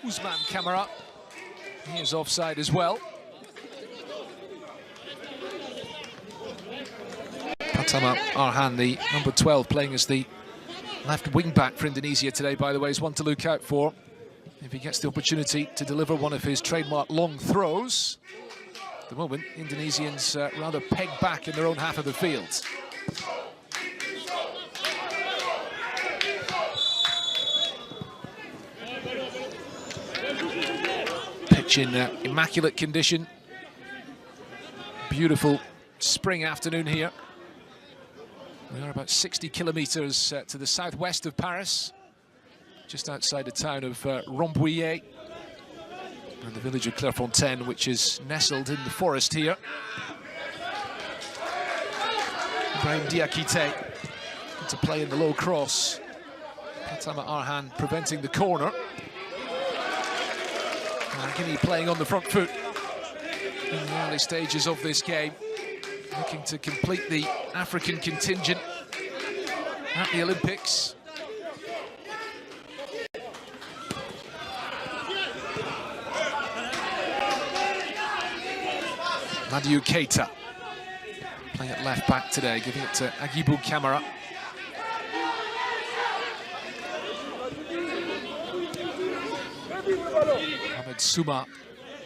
Usman Kamara. He is offside as well. Pratama Arhan, the number 12, playing as the left wing back for Indonesia today, by the way, is one to look out for if he gets the opportunity to deliver one of his trademark long throws. At the moment, Indonesians rather pegged back in their own half of the field. Pitch in immaculate condition. Beautiful spring afternoon here. We are about 60 kilometers to the southwest of Paris, just outside the town of Rambouillet, and the village of Clairefontaine, which is nestled in the forest here. Ibrahim Diakite to play in the low cross. Pratama Arhan preventing the corner. Guinea playing on the front foot in the early stages of this game, looking to complete the African contingent at the Olympics. Madiou Keita playing at left back today, giving it to Agibou Kamara. Ahmed Souma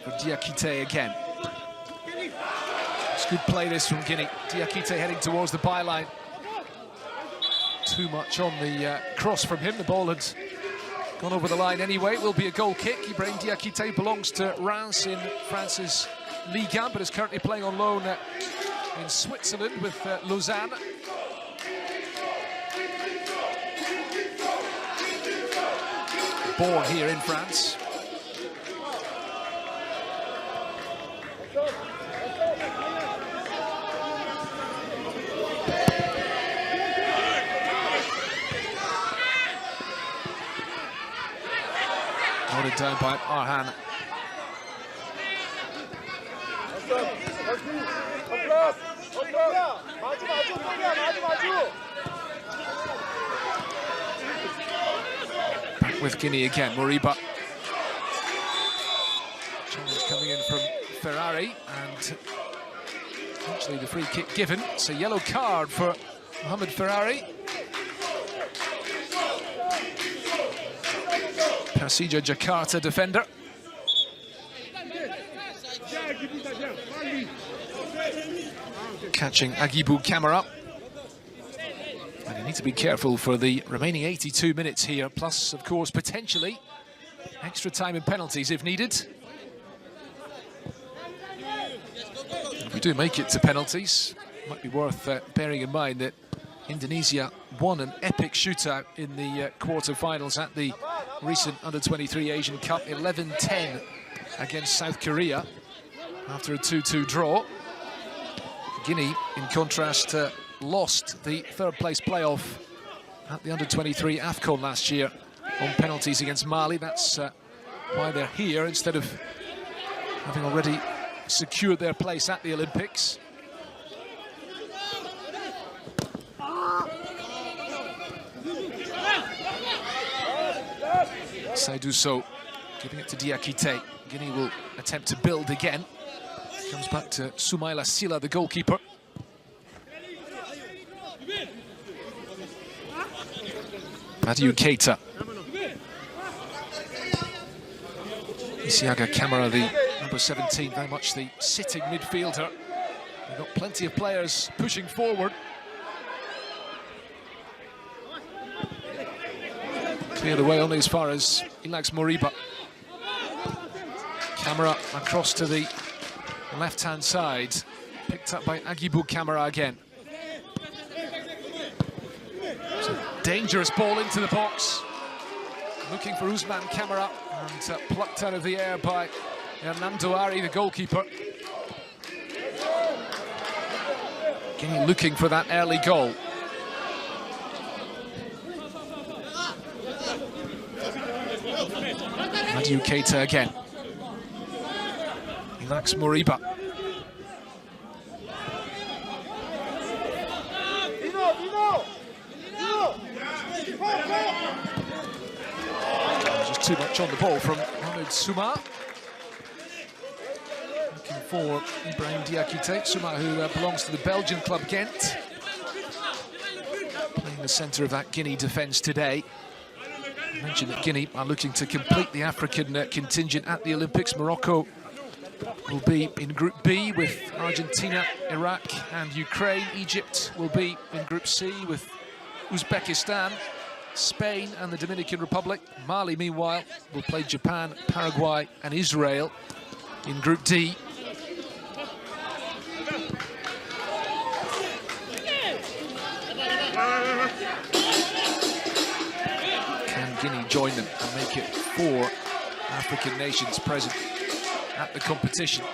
for Diakite again. It's good play this from Guinea. Diakite heading towards the byline. Too much on the cross from him. The ball had gone over the line anyway. It will be a goal kick. Ibrahim Diakite belongs to Reims in France's Ligue 1, but is currently playing on loan in Switzerland with Lausanne. Born here in France. Noted down by Arhan. Back with Guinea again, Moriba. Challenge coming in from Ferrari, and actually the free kick given. It's a yellow card for Mohamed Ferrari. Persija Jakarta defender. Catching Agibou Kamara. And you need to be careful for the remaining 82 minutes here, plus, of course, potentially extra time and penalties if needed. If we do make it to penalties, it might be worth bearing in mind that Indonesia won an epic shootout in the quarter-finals at the recent Under-23 Asian Cup, 11-10 against South Korea after a 2-2 draw. Guinea, in contrast, lost the third-place playoff at the Under-23 AFCON last year on penalties against Mali. That's why they're here, instead of having already secured their place at the Olympics. Saidou Sow giving it to Diakite. Guinea will attempt to build again. Comes back to Soumaila Silla, the goalkeeper. Madiou Keita. Isiaga Kamara, the number 17, very much the sitting midfielder. They've got plenty of players pushing forward. Cleared away only as far as Ilax Moriba. Kamara across to the left-hand side, picked up by Agibou Kamara again. It's a dangerous ball into the box. Looking for Usman Kamara, and plucked out of the air by Hernando Ari, the goalkeeper. Guinea looking for that early goal. Madiou Keita again. Ilax Moriba. too much on the ball from Mohamed Souma. Looking for Ibrahim Diakite. Souma, who belongs to the Belgian club Ghent. Playing the centre of that Guinea defence today. I mentioned that Guinea are looking to complete the African contingent at the Olympics. Morocco will be in Group B with Argentina, Iraq and Ukraine. Egypt will be in Group C with Uzbekistan, Spain and the Dominican Republic. Mali, meanwhile, will play Japan, Paraguay and Israel in Group D. Can Guinea join them and make it 4 African nations present at the competition?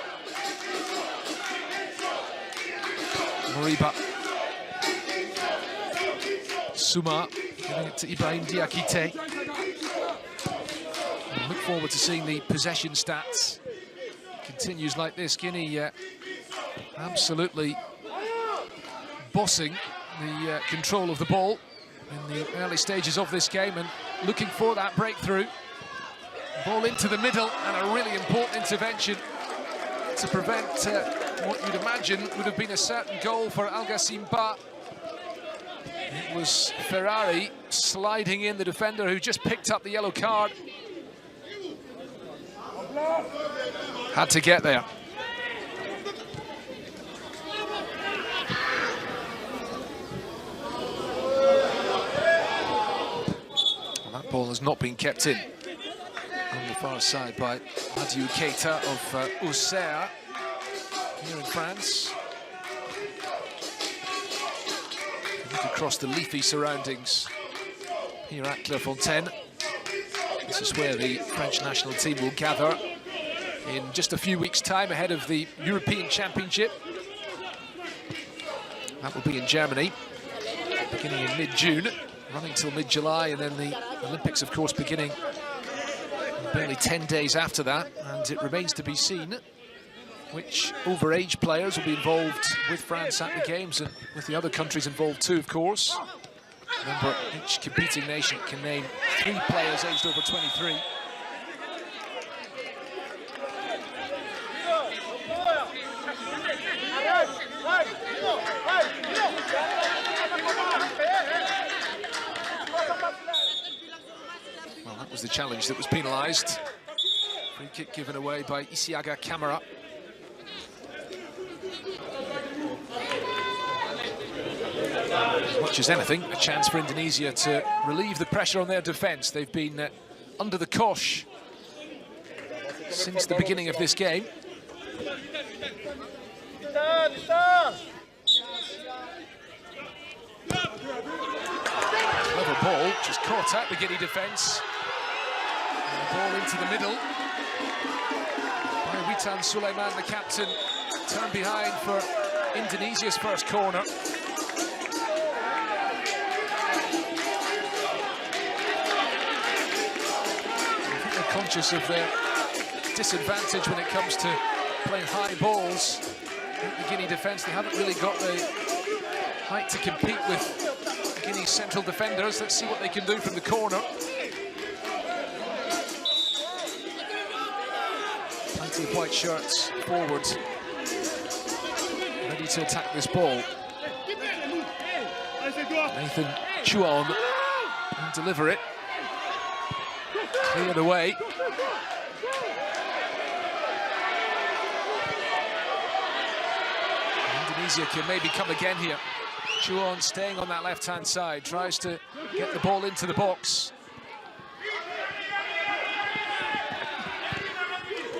Moriba. Souma giving it to Ibrahim Diakite. And look forward to seeing the possession stats. Continues like this. Guinea absolutely bossing the control of the ball in the early stages of this game and looking for that breakthrough. Ball into the middle and a really important intervention to prevent what you'd imagine would have been a certain goal for Al Ghassim Ba. It was Ferrari sliding in the defender who just picked up the yellow card. Had to get there. And that ball has not been kept in on the far side by Adiou Keita of Auxerre here in France. Look across the leafy surroundings here at Clairefontaine. This is where the French national team will gather in just a few weeks' time ahead of the European Championship. That will be in Germany, beginning in mid-June, running till mid-July, and then the Olympics, of course, beginning barely 10 days after that. And it remains to be seen which overage players will be involved with France at the Games, and with the other countries involved too, of course. Remember, each competing nation can name 3 players aged over 23. Well, that was the challenge that was penalised. Free kick given away by Isiaga Camara. As much as anything, a chance for Indonesia to relieve the pressure on their defence. They've been under the cosh since the beginning of this game. Clever ball, just caught out the Guinea defence. And the ball into the middle. By Witan Sulaiman, the captain, turned behind for Indonesia's first corner. Conscious of their disadvantage when it comes to playing high balls. The Guinea defence, they haven't really got the height to compete with Guinea's central defenders. Let's see what they can do from the corner. Plenty of white shirts forward, ready to attack this ball. Nathan Chuon can deliver it. Cleared away. Indonesia can maybe come again here. Chuon staying on that left-hand side, tries to get the ball into the box.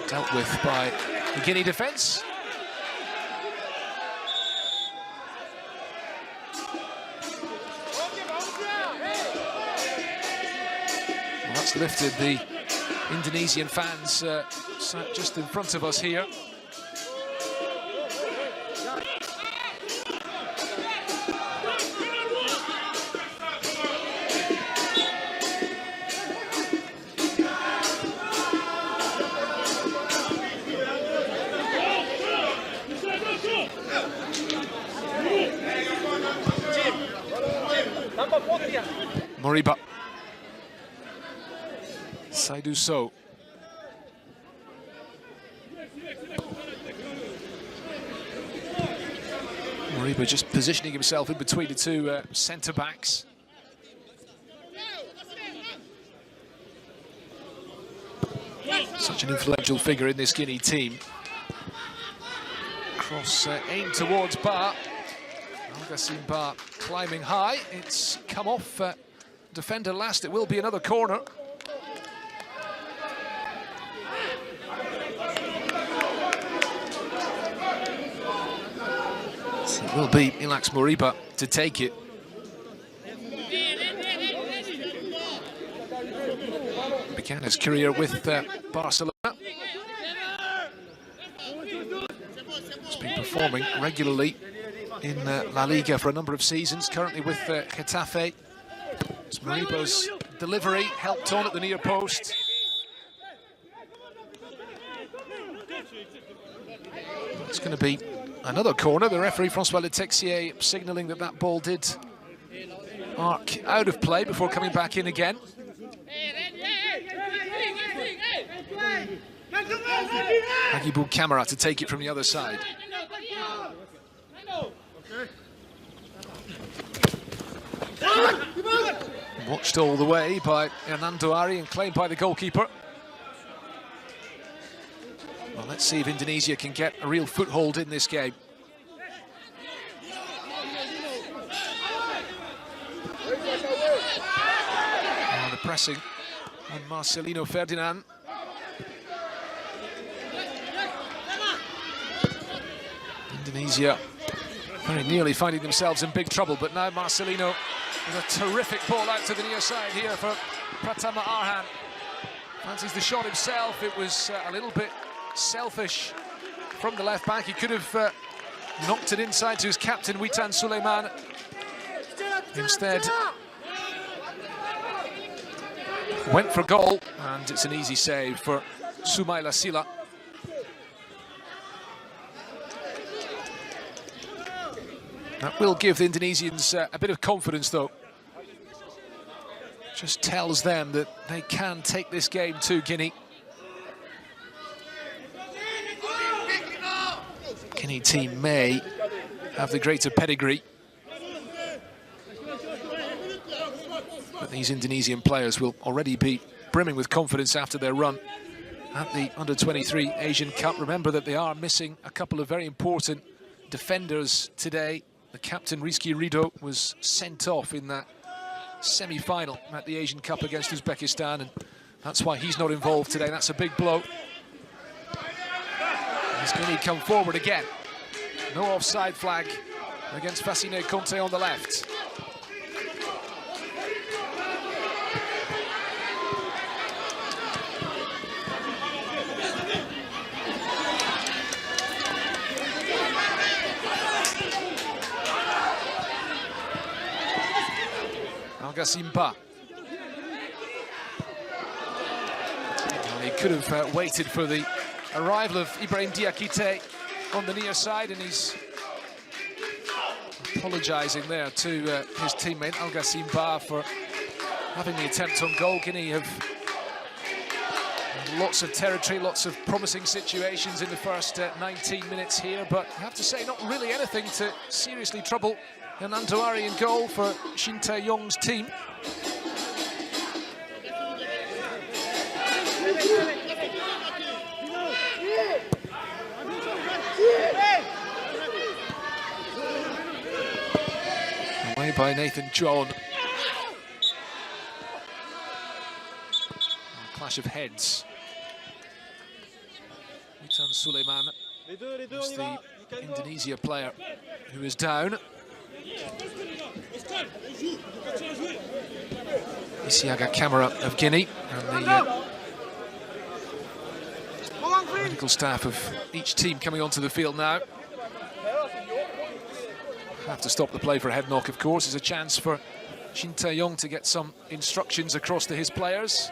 Dealt with by the Guinea defence. That's lifted the Indonesian fans sat just in front of us here. Moriba. Saidou Sow. Moriba just positioning himself in between the two centre-backs. Such an influential figure in this Guinea team. Cross aimed towards Ba. Al-Gassim Ba climbing high. It's come off defender last. It will be another corner. So it will be Ilax Moriba to take it. Began his career with Barcelona. He's been performing regularly in La Liga for a number of seasons, currently with Getafe. It's Moriba's delivery helped on at the near post. It's going to be another corner. The referee, Francois Letexier, signalling that that ball did arc out of play before coming back in again. Agibou Camara to take it from the other side. Watched all the way by Hernando Ari and claimed by the goalkeeper. Well, let's see if Indonesia can get a real foothold in this game. Oh, the pressing on Marcelino Ferdinand. Indonesia very nearly finding themselves in big trouble, but now Marcelino with a terrific ball out to the near side here for Pratama Arhan. Fancies the shot himself. It was a little bit selfish from the left back. He could have knocked it inside to his captain, Witan Sulaiman. Instead, went for goal, and it's an easy save for Sumaila Sila. That will give the Indonesians a bit of confidence, though. Just tells them that they can take this game to Guinea. Guinea team may have the greater pedigree, but these Indonesian players will already be brimming with confidence after their run at the Under-23 Asian Cup. Remember that they are missing a couple of very important defenders today. The captain, Rizky Ridho, was sent off in that semi-final at the Asian Cup against Uzbekistan, and that's why he's not involved today. That's a big blow. As Guinea come forward again. No offside flag against Fascine Conte on the left. Al-Gassim Ba. Well, he could have waited for the arrival of Ibrahim Diakite on the near side, and he's apologising there to his teammate Al-Gassim Ba for having the attempt on goal. Guinea have lots of territory, lots of promising situations in the first 19 minutes here, but I have to say not really anything to seriously trouble Hernando Ari in goal for Shin Tae-yong's team. Away by Nathan John. Clash of heads. Witan Sulaiman is the Indonesia player who is down. Isiaga Camara of Guinea, and the medical staff of each team coming onto the field now. Have to stop the play for a head knock, of course. It's a chance for Shin Tae-yong to get some instructions across to his players.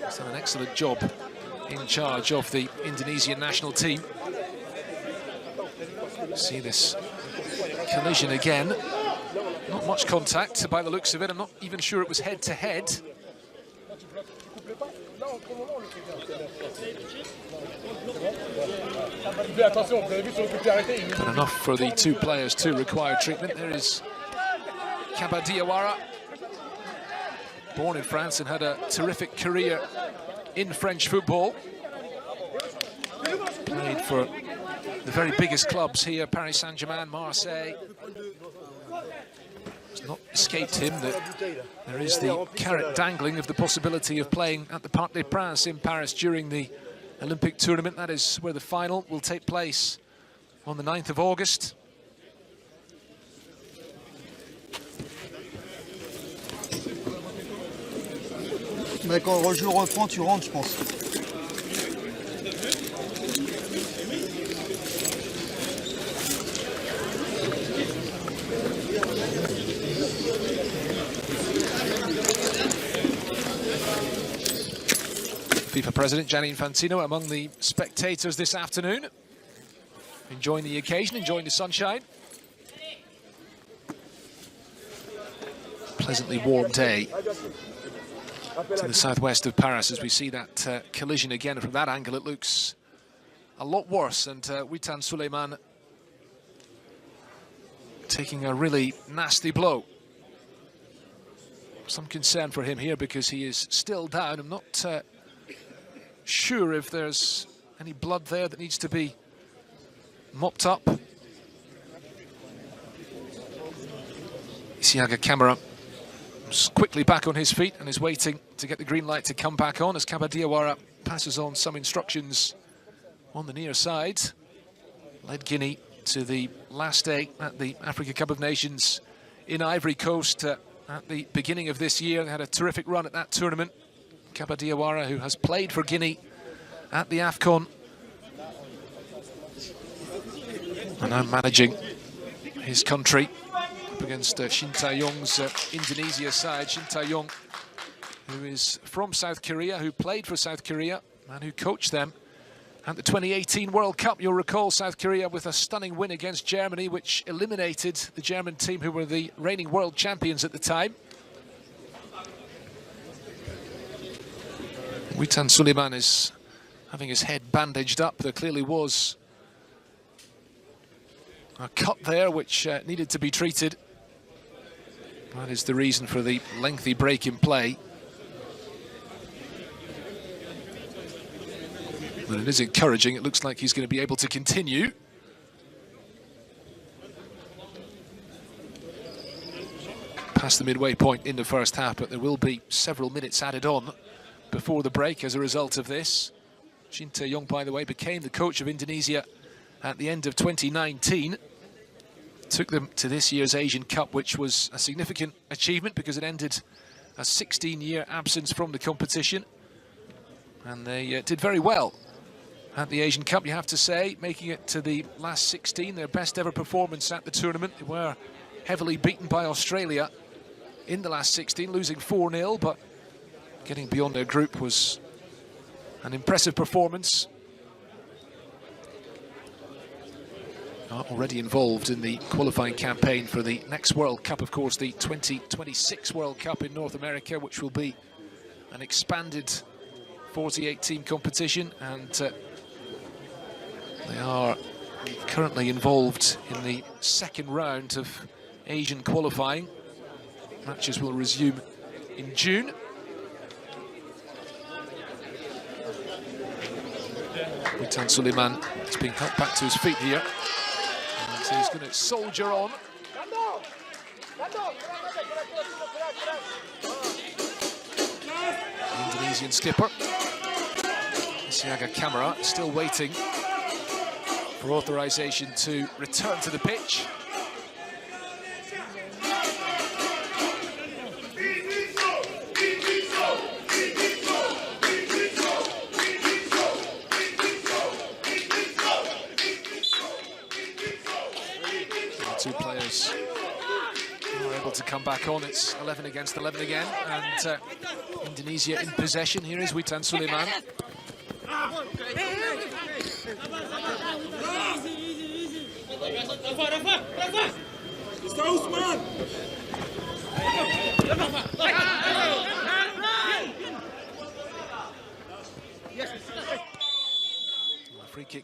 He's done an excellent job in charge of the Indonesian national team. See this collision again. Not much contact by the looks of it. I'm not even sure it was head-to-head. And enough for the two players to require treatment. There is Kaba Diawara, born in France and had a terrific career in French football. Played for the very biggest clubs here, Paris Saint-Germain, Marseille. It's not escaped him that there is the carrot dangling of the possibility of playing at the Parc des Princes in Paris during the Olympic tournament. That is where the final will take place on the 9th of August. Mais quand on rejoue, reprend, tu rentres, je pense. FIFA President Gianni Infantino among the spectators this afternoon, enjoying the occasion, enjoying the sunshine. Pleasantly warm day to the southwest of Paris as we see that collision again. From that angle it looks a lot worse, and Witan Suleiman taking a really nasty blow. Some concern for him here because he is still down. I'm not sure if there's any blood there that needs to be mopped up. Isiaga Camara is quickly back on his feet and is waiting to get the green light to come back on as Kaba Diawara passes on some instructions on the near side. Led Guinea to the last day at the Africa Cup of Nations in Ivory Coast at the beginning of this year. They had a terrific run at that tournament. Kaba Diawara, who has played for Guinea at the AFCON, and now managing his country up against Shin Tae-yong's Indonesia side. Shin Tae-yong, who is from South Korea, who played for South Korea and who coached them at the 2018 World Cup. You'll recall South Korea with a stunning win against Germany, which eliminated the German team, who were the reigning world champions at the time. Witan Suleiman is having his head bandaged up. There clearly was a cut there which needed to be treated. That is the reason for the lengthy break in play. But it is encouraging. It looks like he's going to be able to continue. Past the midway point in the first half, but there will be several minutes added on before the break as a result of this. Shin Tae-yong, by the way, became the coach of Indonesia at the end of 2019. Took them to this year's Asian Cup, which was a significant achievement because it ended a 16-year absence from the competition. And they did very well at the Asian Cup, you have to say, making it to the last 16, their best ever performance at the tournament. They were heavily beaten by Australia in the last 16, losing 4-0, but getting beyond their group was an impressive performance. Already involved in the qualifying campaign for the next World Cup, of course, the 2026 World Cup in North America, which will be an expanded 48-team competition, and they are currently involved in the second round of Asian qualifying. Matches will resume in June. Witan Suleiman is being helped back to his feet here. And so he's going to soldier on. The Indonesian skipper, Isiaga Camara, still waiting for authorization to return to the pitch. Two players are able to come back on. It's 11 against 11 again, and Indonesia in possession. Here is Witan Suleiman.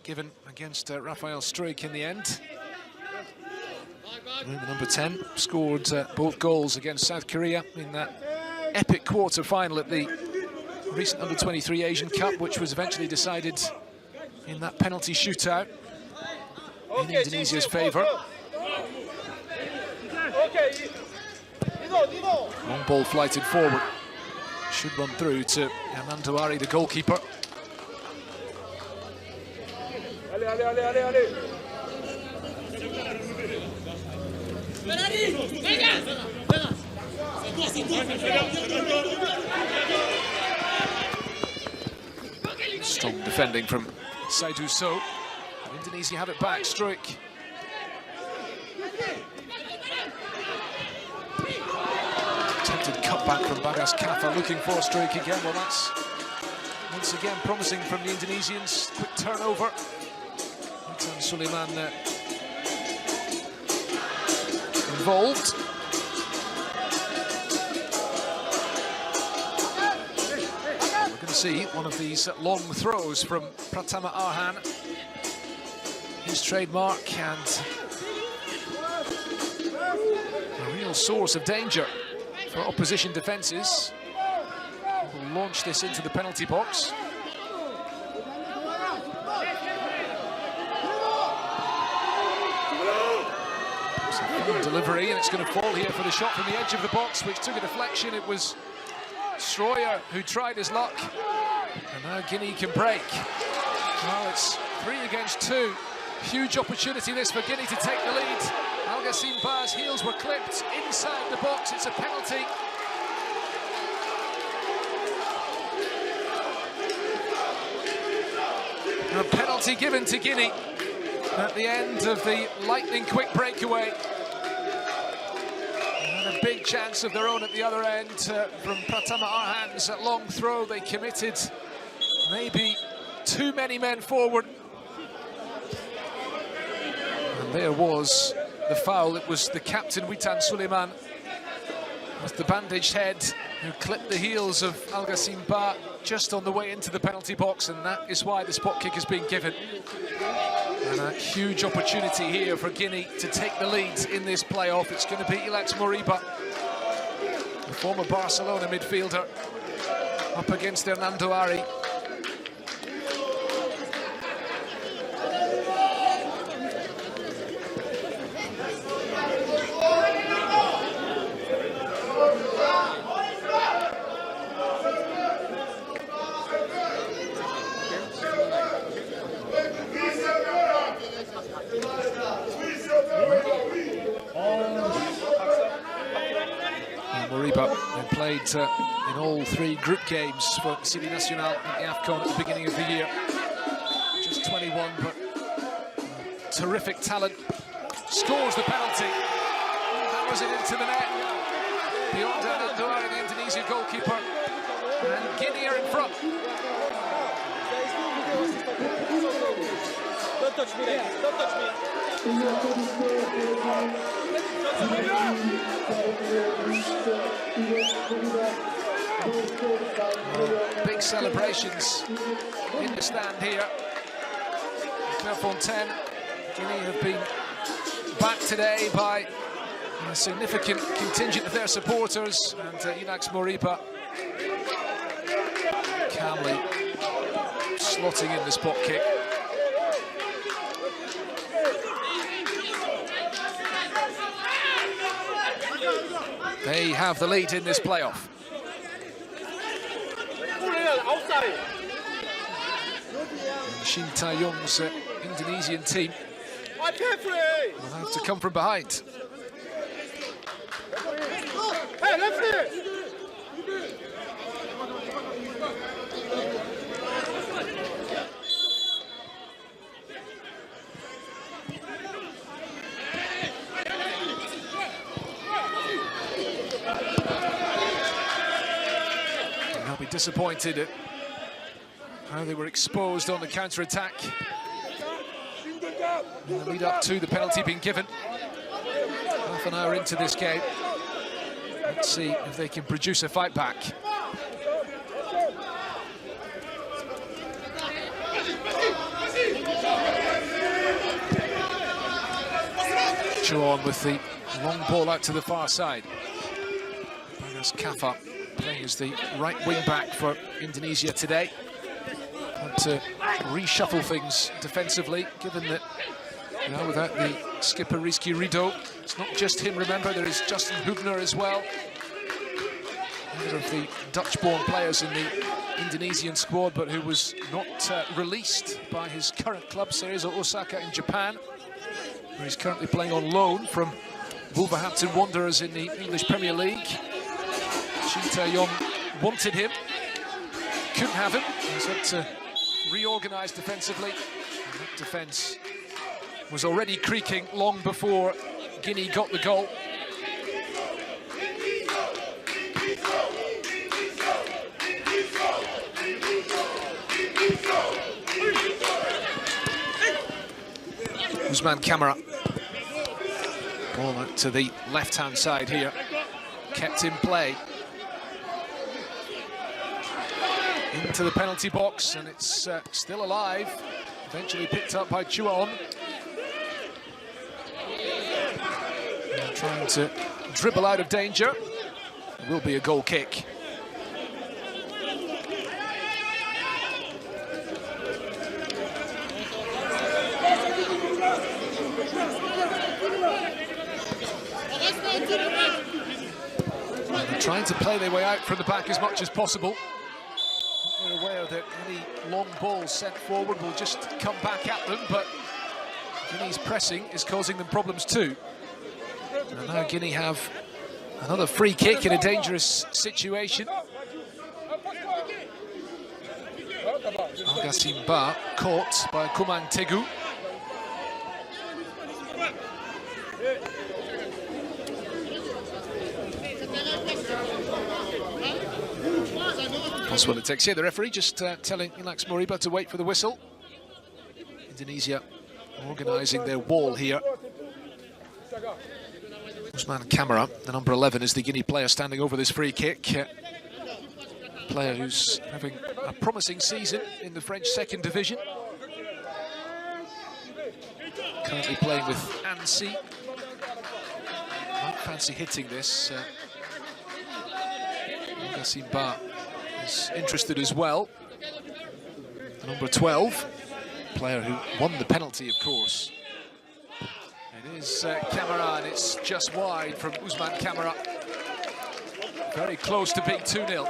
given against Rafael Struik in the end. The number 10 scored both goals against South Korea in that epic quarter-final at the recent Under-23 Asian Cup, which was eventually decided in that penalty shootout in Indonesia's favour. Long ball flighted forward. Should run through to Hernando Ari, the goalkeeper. Strong defending from Saidu So. Indonesia have it back. Struik. Attempted cutback from Bagas Kafa, looking for Struik again. Well, that's once again promising from the Indonesians. Quick turnover. Witan Suleiman involved. We're going to see one of these long throws from Pratama Arhan. His trademark and a real source of danger for opposition defences. Will launch this into the penalty box. It's a fine delivery, and it's going to fall here for the shot from the edge of the box, which took a deflection. It was Stroyer who tried his luck, and now Guinea can break. Well, it's 3 against 2. Huge opportunity this for Guinea to take the lead. Algassim Ba's heels were clipped inside the box. It's a penalty. A penalty given to Guinea at the end of the lightning-quick breakaway. And a big chance of their own at the other end from Pratama Arhan's long throw. They committed maybe too many men forward. And there was the foul. It was the captain, Witan Suleiman, with the bandaged head, who clipped the heels of Algassim Ba just on the way into the penalty box, and that is why the spot kick has been given. And a huge opportunity here for Guinea to take the lead in this playoff. It's going to be Ilax Moriba, the former Barcelona midfielder, up against Hernando Ari. They played in all 3 group games for City Nacional at the AFCON at the beginning of the year. Just 21, but terrific talent. Scores the penalty. Hammers it into the net. Beyond Hernando Ari, the Indonesia goalkeeper. And Guinea are in front. Don't touch me, don't touch me. Big celebrations in the stand here. Clairefontaine, Guinea have been backed today by a significant contingent of their supporters, and Ilax Moriba calmly slotting in the spot kick. They have the lead in this playoff. Shin Tae-yong's Indonesian team will have to come from behind. Hey, left it! They'll be disappointed at how they were exposed on the counter-attack in the lead up to the penalty being given. Half an hour into this game. Let's see if they can produce a fight back. Chuan with the long ball out to the far side. Bagas Kafa playing as the right wing back for Indonesia today. Had to reshuffle things defensively, given that, you know, without the skipper Rizky Ridho, it's not just him, remember, there is Justin Hubner as well. Another of the Dutch-born players in the Indonesian squad, but who was not released by his current club, Cerezo Osaka in Japan, where he's currently playing on loan from Wolverhampton Wanderers in the English Premier League. Shin Tae-yong wanted him, couldn't have him. He's had to reorganise defensively. And that defence was already creaking long before Guinea got the goal. Usman Kamara. Ball out to the left-hand side here. Kept in play. Into the penalty box, and it's still alive. Eventually picked up by Chuan. Trying to dribble out of danger. It will be a goal kick. They're trying to play their way out from the back as much as possible. They're aware that any long balls sent forward will just come back at them, but Guinea's pressing is causing them problems too. And now Guinea have another free kick in a dangerous situation. Algassim Ba caught by Kumang Tegu. That's what it takes here. The referee just telling Ilax Moriba to wait for the whistle. Indonesia organising their wall here. Usman Kamara, the number 11, is the Guinea player standing over this free kick. Player who's having a promising season in the French second division. Currently playing with Annecy. Might fancy hitting this. Algassim Ba is interested as well. The number 12, player who won the penalty, of course. It is Kamara, and it's just wide from Usman Kamara. Very close to being 2-0.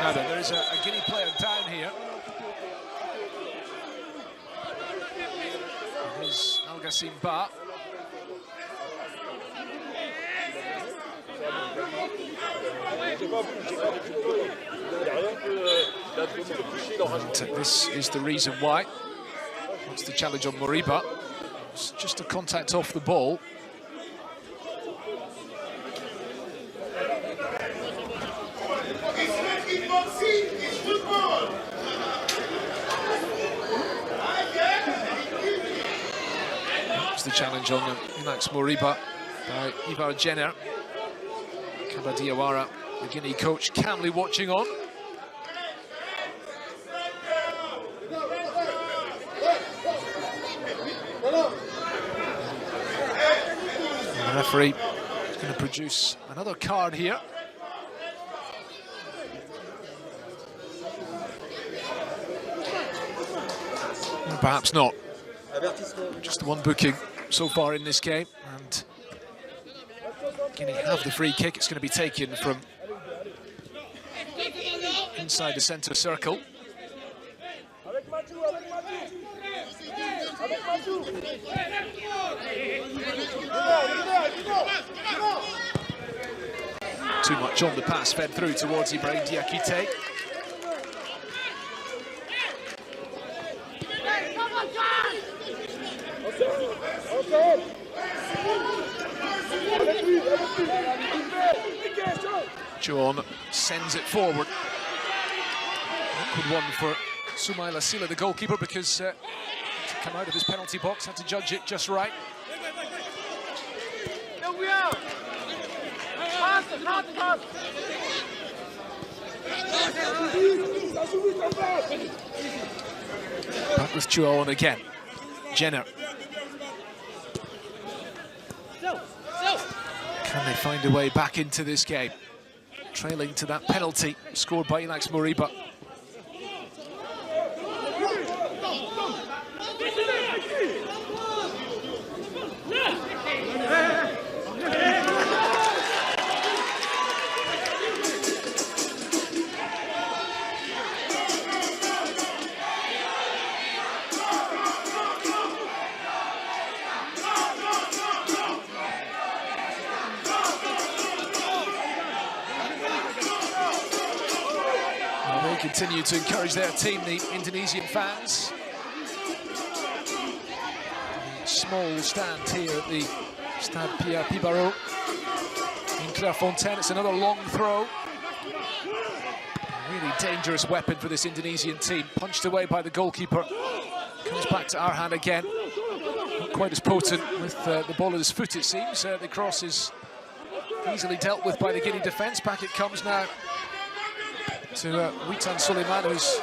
Now then, there is a Guinea player down here. It is Algassim Ba. And this is the reason why. Wants to challenge on Moriba. It's just a contact off the ball. That's the challenge on Ilax Moriba by Ivar Jenner. Kaba Diawara, the Guinea coach, calmly watching on. And the referee is going to produce another card here. Perhaps not. Just one booking so far in this game, and Guinea have the free kick. It's going to be taken from inside the centre circle. Too much on the pass, fed through towards Ibrahim Diakite. John sends it forward. Good one for Soumaila Silla, the goalkeeper, because to come out of his penalty box, had to judge it just right. Back with Chuon again. Jenner. Can they find a way back into this game? Trailing to that penalty scored by Ilax Moriba. Continue to encourage their team, the Indonesian fans. Small stand here at the Stade Pierre Pibaro in Clairefontaine. It's another long throw. Really dangerous weapon for this Indonesian team. Punched away by the goalkeeper. Comes back to Arhan again. Not quite as potent with the ball at his foot, it seems. The cross is easily dealt with by the Guinea defence. Back it comes now to Witan Suleiman, who's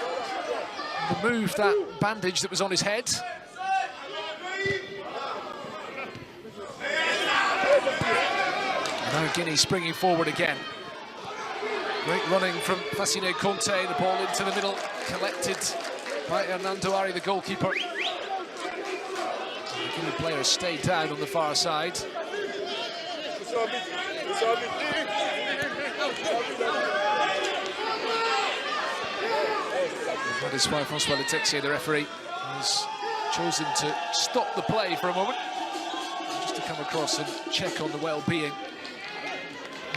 removed that bandage that was on his head. Now Guinea springing forward again. Great running from Fascine Conte, the ball into the middle, collected by Hernando Ari, the goalkeeper. The Guinea players stayed down on the far side. That is why François Letexier, the referee, has chosen to stop the play for a moment, just to come across and check on the well-being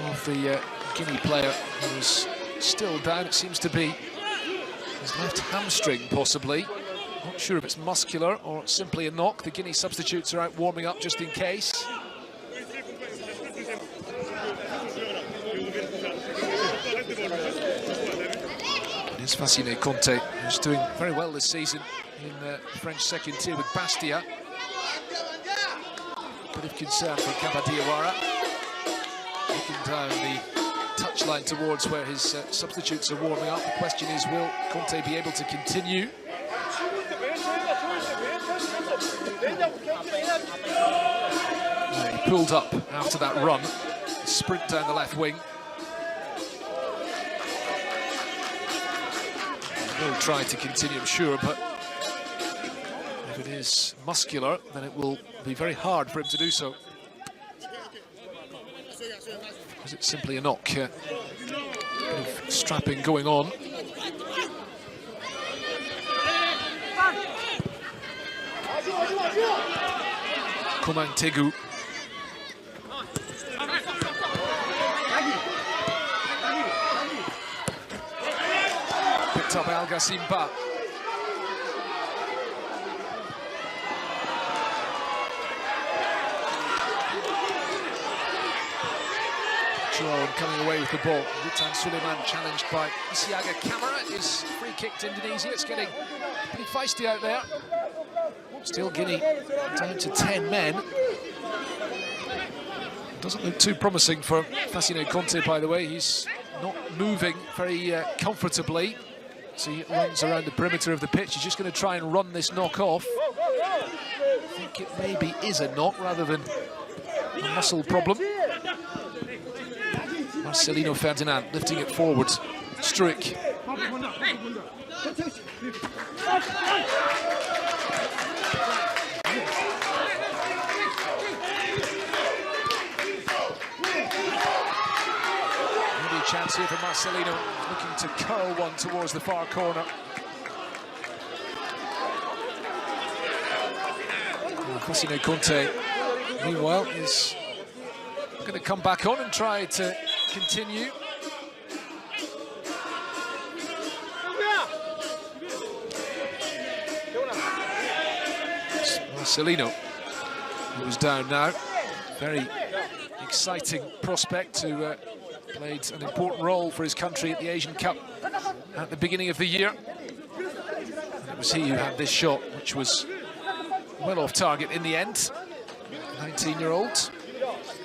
of the Guinea player, who's still down. It seems to be his left hamstring, possibly. Not sure if it's muscular or simply a knock. The Guinea substitutes are out warming up just in case. It's Fascine Conte, who's doing very well this season in the French second tier with Bastia. Bit of concern for Kaba Diawara. Looking down the touchline towards where his substitutes are warming up. The question is, will Conte be able to continue? He pulled up after that run, sprint down the left wing. Will try to continue, I'm sure, but if it is muscular, then it will be very hard for him to do so. Is it simply a knock? Bit of strapping going on. Komang Tegu. Picked up Al Gassimba. Joan coming away with the ball. Witan Suleiman challenged by Isiaga Kamara. Is free kick to Indonesia. It's getting pretty feisty out there. Still Guinea down to 10 men. Doesn't look too promising for Fascine Conte, by the way. He's not moving very comfortably. So he runs around the perimeter of the pitch. He's just going to try and run this knock off. I think it maybe is a knock rather than a muscle problem. Marcelino Ferdinand lifting it forward. Struik. chance here for Marcelino, looking to curl one towards the far corner. Cosine Conte, meanwhile, is going to come back on and try to continue. Marcelino, who was down now, very exciting prospect who played an important role for his country at the Asian Cup at the beginning of the year. And it was he who had this shot, which was well off target in the end. 19-year-old,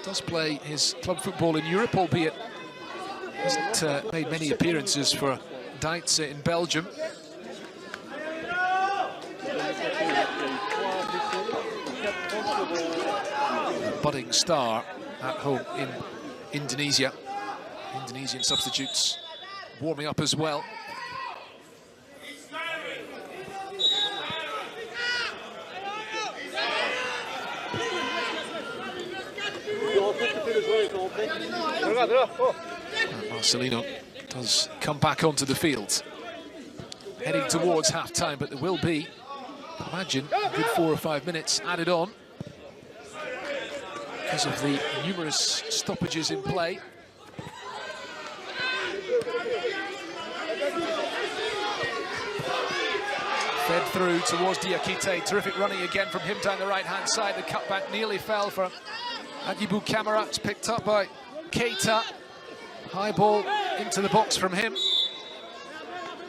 does play his club football in Europe, albeit hasn't made many appearances for Deitze in Belgium. A budding star at home in Indonesia. Indonesian substitutes warming up as well. Marcelino does come back onto the field, heading towards half-time, but there will be, imagine, a good 4 or 5 minutes added on because of the numerous stoppages in play. Fed through towards Diakite, terrific running again from him down the right-hand side. The cutback nearly fell for Adibu Kamara. It's picked up by Keita. High ball into the box from him.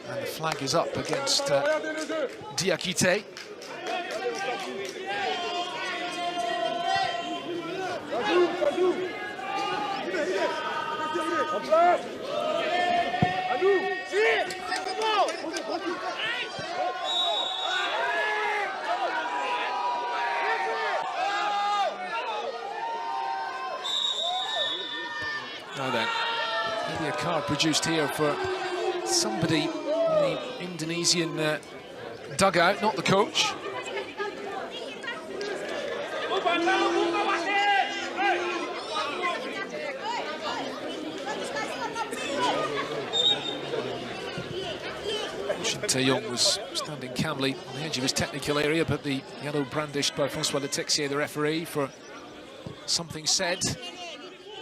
And the flag is up against Diakite. Now then, maybe a card produced here for somebody in the Indonesian dugout, not the coach. Taeyong was standing calmly on the edge of his technical area, but the yellow brandished by François Letexier, the referee, for something said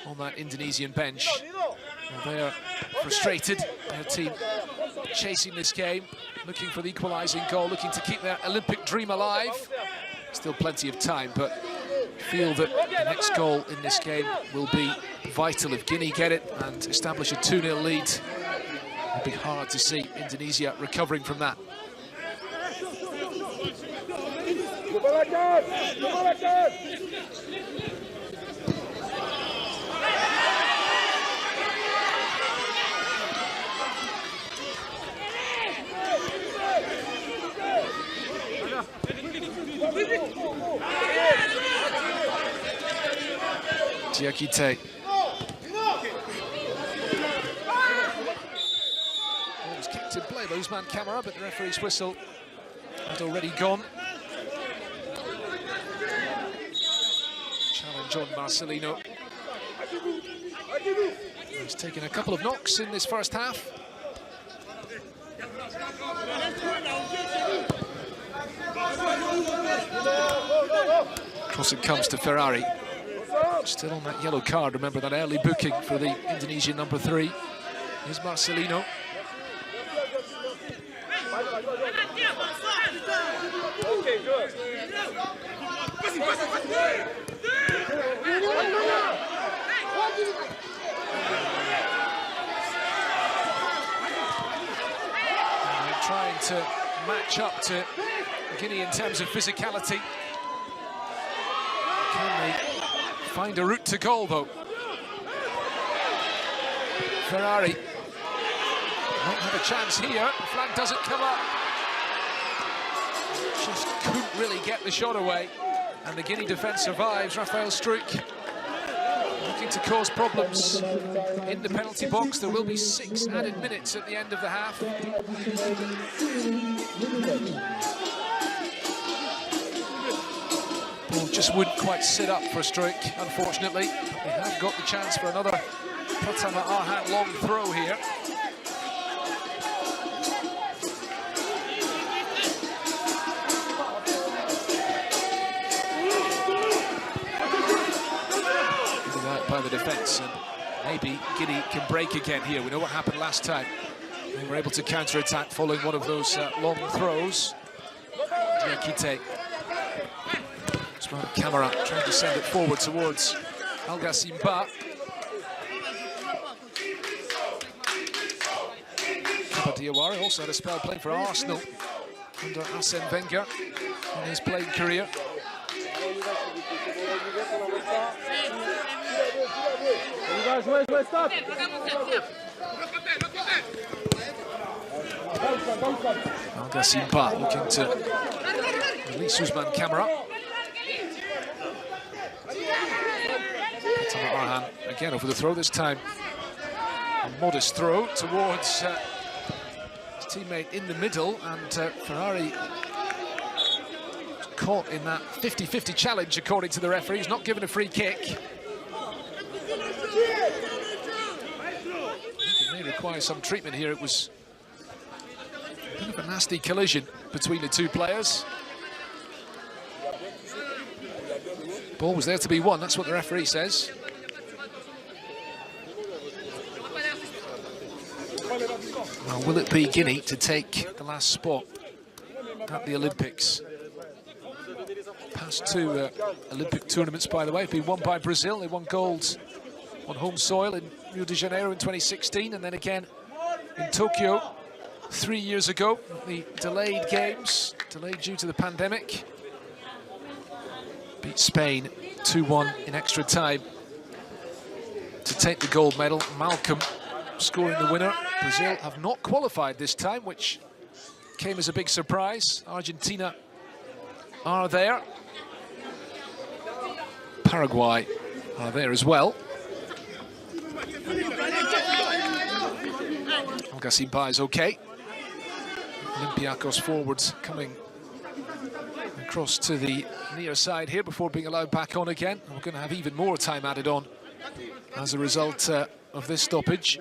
on that Indonesian bench. Well, they are frustrated, their team chasing this game, looking for the equalising goal, looking to keep their Olympic dream alive. Still plenty of time, but feel that the next goal in this game will be vital. If Guinea get it and establish a 2-0 lead, it'll be hard to see Indonesia recovering from that. Diakite. Was kicked in play by Usman Kamara, but the referee's whistle had already gone. Challenge on Marcelino. He's taken a couple of knocks in this first half. Crossing comes to Ferrari. Still on that yellow card, remember that early booking for the Indonesian number 3. Here's Marcelino. Okay, good. Trying to match up to Guinea in terms of physicality. Can they find a route to goal, though? Ferrari won't have a chance here. The flag doesn't come up. Just couldn't really get the shot away. And the Guinea defence survives. Rafael Struik looking to cause problems in the penalty box. There will be 6 added minutes at the end of the half. Ball just wouldn't quite sit up for Struik, unfortunately. They have got the chance for another Pratama Arhan long throw here. Out by the defence, and maybe Guinea can break again here. We know what happened last time. They were able to counter-attack following one of those long throws. Diakite. Smart camera trying to send it forward towards Al-Ghassim Ba. Diawara also had a spell playing for Arsenal under Arsene Wenger in his playing career. Al-Ghassim Ba looking to release Usman Kamara. Pratama Arhan again over the throw this time. A modest throw towards his teammate in the middle, and Ferrari caught in that 50-50 challenge according to the referee. He's not given a free kick. It may require some treatment here. It was a bit of a nasty collision between the two players. Ball was there to be won, that's what the referee says. Now, will it be Guinea to take the last spot at the Olympics? Past two Olympic tournaments, by the way, have been won by Brazil. They won gold on home soil in Rio de Janeiro in 2016, and then again in Tokyo 3 years ago. The delayed games, delayed due to the pandemic. Beat Spain 2-1 in extra time to take the gold medal. Malcolm scoring the winner. Brazil have not qualified this time, which came as a big surprise. Argentina are there. Paraguay are there as well. Al-Ghassim Ba is okay. Olympiacos forwards coming across to the near side here before being allowed back on again. We're going to have even more time added on as a result of this stoppage.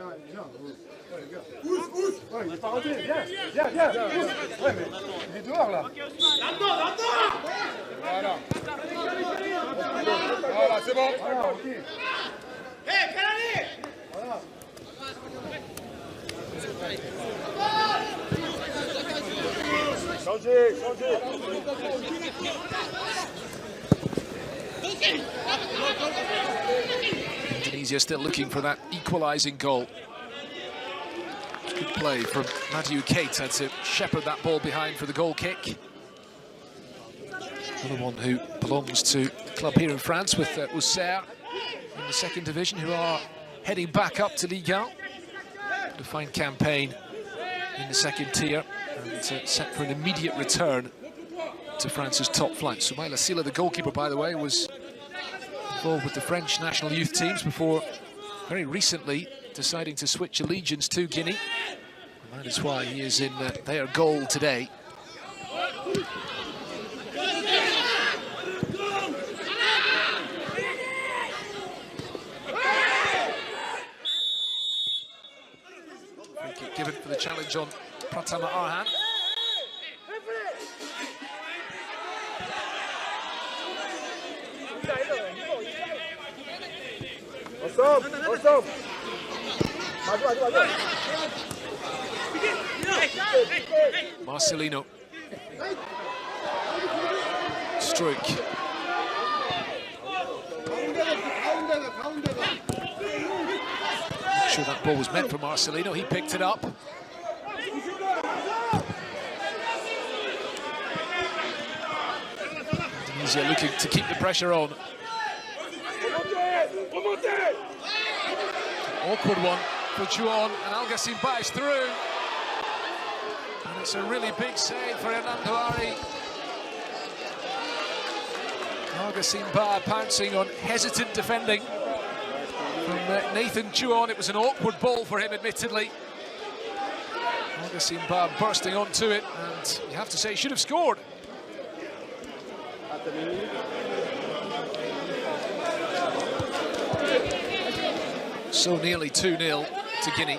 Indonesia still looking for that equalising goal. Good play from Matthew Keita to shepherd that ball behind for the goal kick. Another one who belongs to a club here in France with Auxerre in the second division, who are heading back up to Ligue 1. A fine campaign in the second tier, and set for an immediate return to France's top flight. Soumaïla Sylla, the goalkeeper, by the way, was involved with the French national youth teams before very recently deciding to switch allegiance to Guinea. And that is why he is in their goal today. Free kick given for the challenge on Pratama Arhan. Marcelino. Stroke. Not sure that ball was meant for Marcelino. He picked it up. Indonesia looking to keep the pressure on. Awkward one for Juan, and Al-Ghassim Ba is through. And it's a really big save for Hernando Ari. Al-Ghassim Ba pouncing on hesitant defending from Nathan Juan. It was an awkward ball for him, admittedly. Al-Ghassim Ba bursting onto it, and you have to say he should have scored. So nearly 2-0 to Guinea.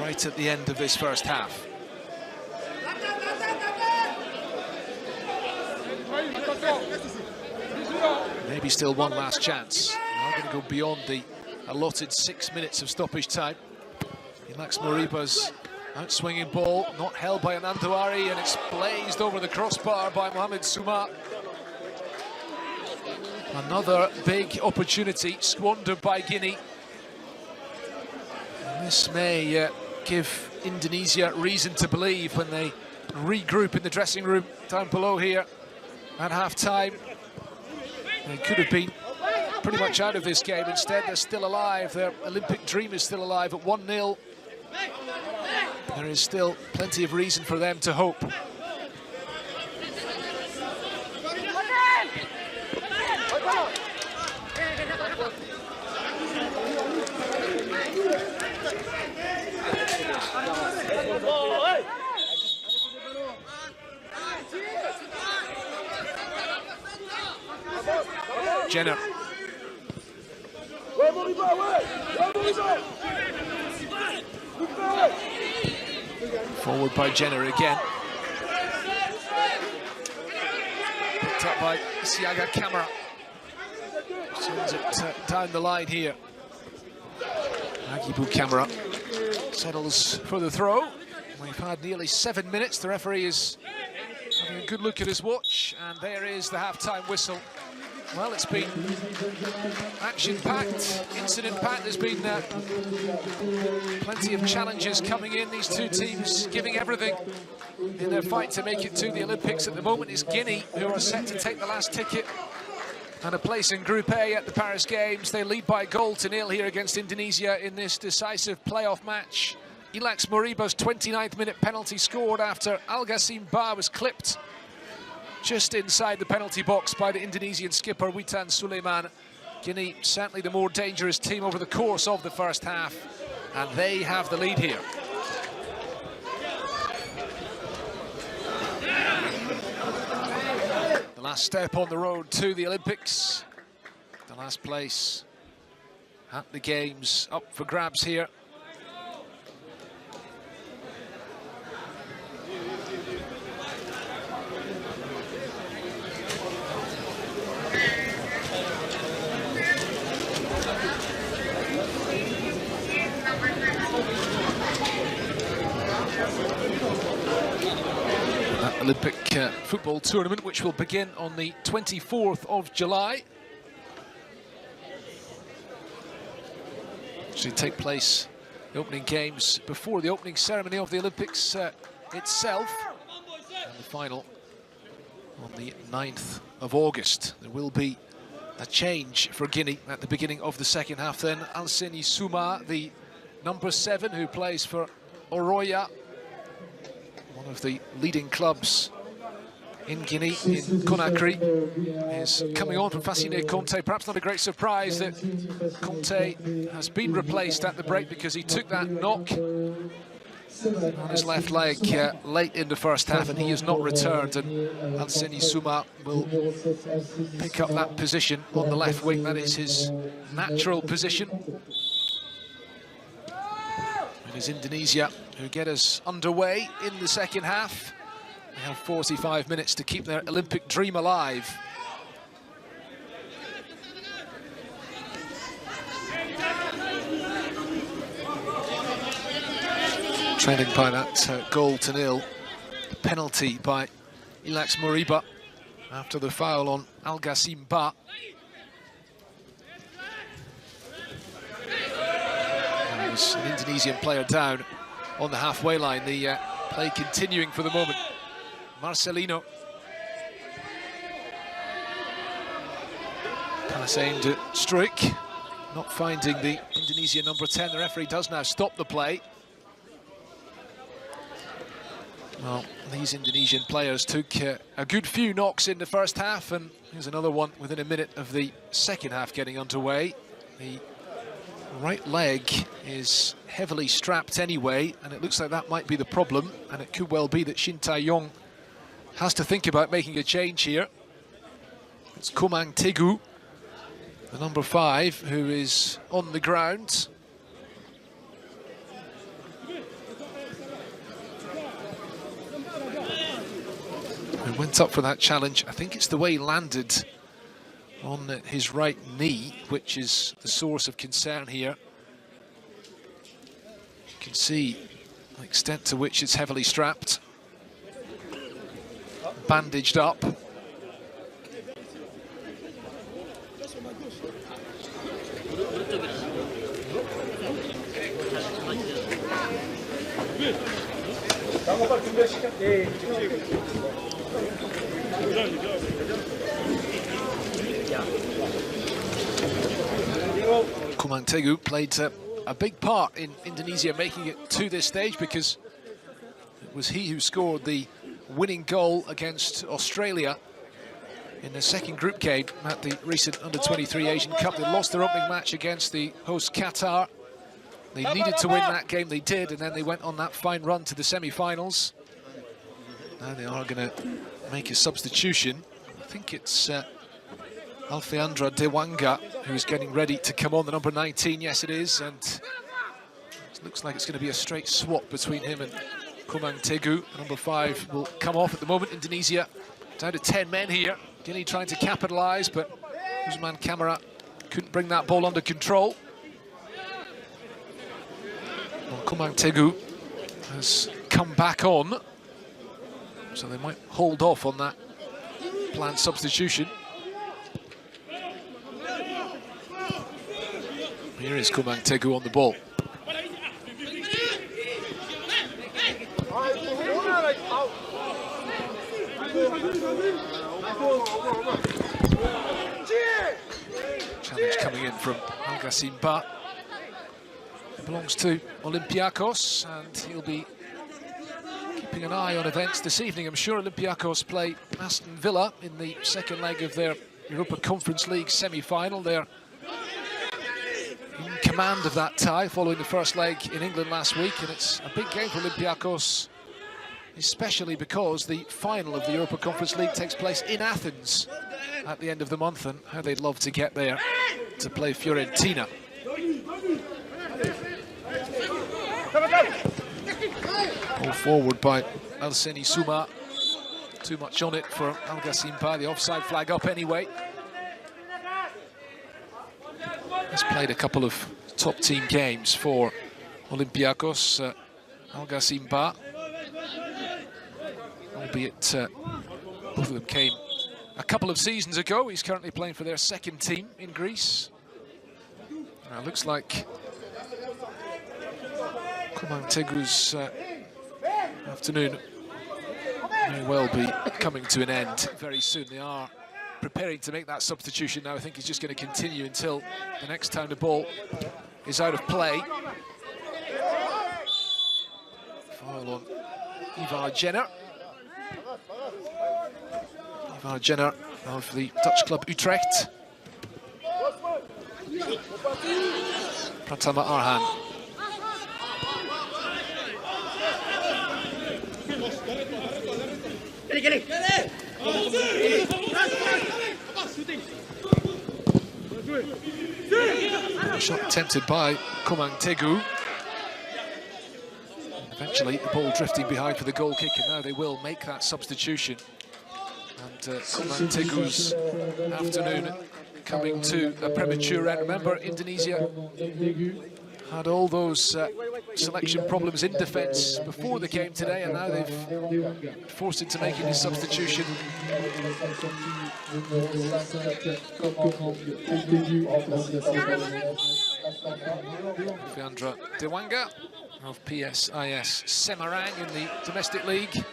Right at the end of this first half. Maybe still one last chance. Now going to go beyond the allotted 6 minutes of stoppage time. Ilax Moriba's out-swinging ball, not held by Anandawari, and it's blazed over the crossbar by Mohamed Souma. Another big opportunity squandered by Guinea. And this may give Indonesia reason to believe when they regroup in the dressing room down below here at half-time. They could have been pretty much out of this game. Instead, they're still alive. Their Olympic dream is still alive at 1-0. There is still plenty of reason for them to hope. Jenner. Forward by Jenner again. Picked up by Siaga Camara. Sends it down the line here. Agibu Camara settles for the throw. We've had nearly 7 minutes. The referee is having a good look at his watch, and there is the half-time whistle. Well, it's been action-packed, incident-packed. There's been plenty of challenges coming in. These two teams giving everything in their fight to make it to the Olympics. At the moment, it's Guinea who are set to take the last ticket and a place in Group A at the Paris Games. They lead by a goal to nil here against Indonesia in this decisive playoff match. Ilax Moriba's 29th minute penalty scored after Al Ghassim Ba was clipped just inside the penalty box by the Indonesian skipper Witan Sulaiman. Guinea certainly the more dangerous team over the course of the first half, and they have the lead here. The last step on the road to the Olympics, the last place at the Games up for grabs here. Olympic football tournament, which will begin on the 24th of July. Actually take place, the opening games before the opening ceremony of the Olympics itself. And the final on the 9th of August. There will be a change for Guinea at the beginning of the second half then. Alseni Souma, the number 7 who plays for Oroya, one of the leading clubs in Guinea, in Conakry, is coming on from Fasciné Conte. Perhaps not a great surprise that Conte has been replaced at the break, because he took that knock on his left leg late in the first half, and he has not returned, and Alseni Souma will pick up that position on the left wing. That is his natural position. It is Indonesia who get us underway in the second half. They have 45 minutes to keep their Olympic dream alive. Trailing by that goal to nil. Penalty by Ilax Moriba after the foul on Al Ghassim Ba. There's an Indonesian player down on the halfway line. The play continuing for the moment. Marcelino. Pass aimed at Struik. Not finding the Indonesian number 10. The referee does now stop the play. Well, these Indonesian players took a good few knocks in the first half, and here's another one within a minute of the second half getting underway. The right leg is heavily strapped anyway, and it looks like that might be the problem, and it could well be that Shin Tae-yong has to think about making a change here. It's Komang Tegu, the number 5, who is on the ground. He went up for that challenge. I think it's the way he landed on his right knee, which is the source of concern here. You can see the extent to which it's heavily strapped, bandaged up. Kumantegu played a big part in Indonesia making it to this stage, because it was he who scored the winning goal against Australia in the second group game at the recent Under-23 Asian Cup. They lost their opening match against the host Qatar. They needed to win that game, they did, and then they went on that fine run to the semi-finals. Now they are going to make a substitution. I think it's Alfeandra Dewanga who's getting ready to come on, the number 19. Yes, it is, and it looks like it's going to be a straight swap between him and Kumantegu. Number 5 will come off at the moment. Indonesia down to 10 men here. Guinea trying to capitalise, but Usman Kamara couldn't bring that ball under control. Well, Kumantegu has come back on, so they might hold off on that planned substitution. Here is Kumantegu on the ball. Challenge coming in from Al-Ghassim Ba. It belongs to Olympiacos, and he'll be keeping an eye on events this evening. I'm sure Olympiacos play Aston Villa in the second leg of their Europa Conference League semi-final. They're in command of that tie following the first leg in England last week, and it's a big game for Olympiacos, especially because the final of the Europa Conference League takes place in Athens at the end of the month, and how they'd love to get there to play Fiorentina. Ball forward by Alseni Suma. Too much on it for Al-Ghassim Ba. The offside flag up anyway. He's played a couple of top team games for Olympiacos, Al-Ghassim Ba, albeit both of them came a couple of seasons ago. He's currently playing for their second team in Greece. Now, looks like Kumantegu's afternoon may well be coming to an end very soon. They are preparing to make that substitution now. I think he's just going to continue until the next time the ball is out of play. Foul on Ivar Jenner. Ivar Jenner of the Dutch club Utrecht. Pratama Arhan. Shot attempted by Kumantegu. Eventually the ball drifting behind for the goal kick, and now they will make that substitution. And Kumantegu's afternoon coming to a premature end. Remember, Indonesia had all those selection problems in defence before the game today, and now they've forced into making his substitution. Alfeandra Dewanga of PSIS Semarang in the domestic league.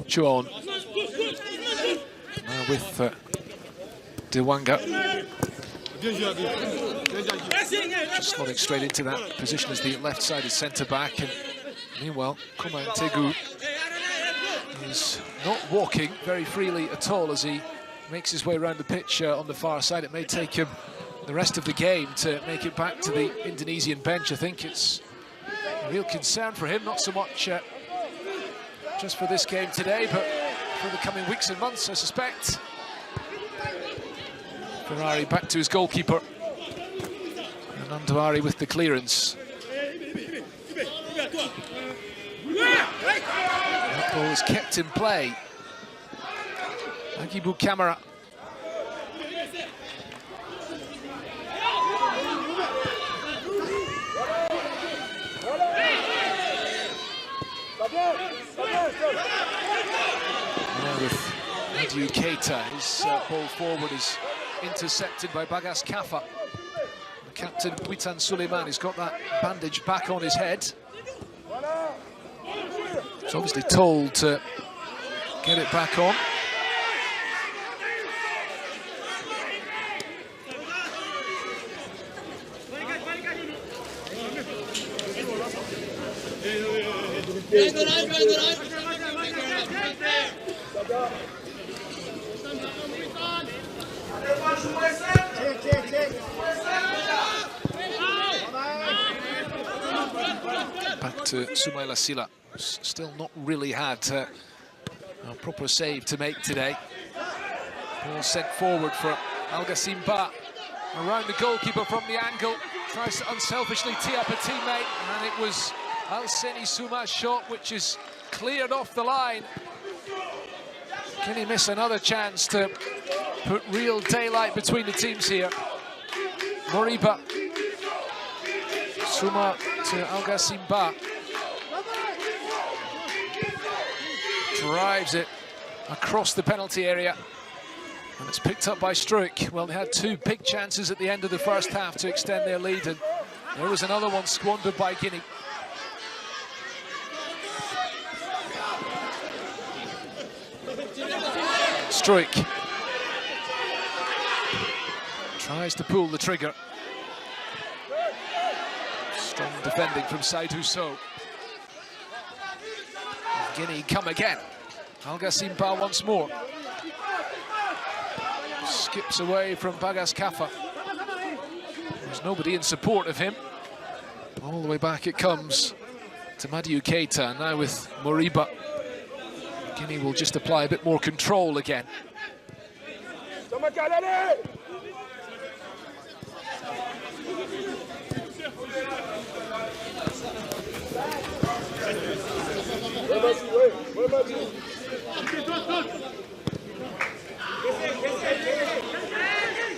Chuon. Now with Dewanga. Just slotting straight into that position as the left-sided centre-back. And meanwhile, Kuman Tegu is not walking very freely at all as he makes his way around the pitch on the far side. It may take him the rest of the game to make it back to the Indonesian bench. I think it's a real concern for him, not so much just for this game today, but for the coming weeks and months, I suspect. Ferrari back to his goalkeeper. And Anduari with the clearance. That ball is kept in play. Agibu Kamara. Now with Madiu Keita, his ball forward is intercepted by Bagas Kafa. The captain, Witan Suleiman, has got that bandage back on his head. He's obviously told to get it back on. Back to Sumaila Sila, who's still not really had a proper save to make today. Ball sent forward for Al-Ghassim Ba. Around the goalkeeper from the angle, tries to unselfishly tee up a teammate, and it was Al-Seni Suma's shot which is cleared off the line. Can he miss another chance to put real daylight between the teams here? Moriba. Suma to Al-Ghassim Ba. Drives it across the penalty area. And it's picked up by Struik. Well, they had two big chances at the end of the first half to extend their lead, and there was another one squandered by Guinea. Struik tries to pull the trigger. Strong defending from Saidou Sow. Guinea come again. Al-Ghassim Ba once more. Skips away from Bagas Kafa. There's nobody in support of him. All the way back it comes to Madiu Keita, now with Moriba. Guinea will just apply a bit more control again.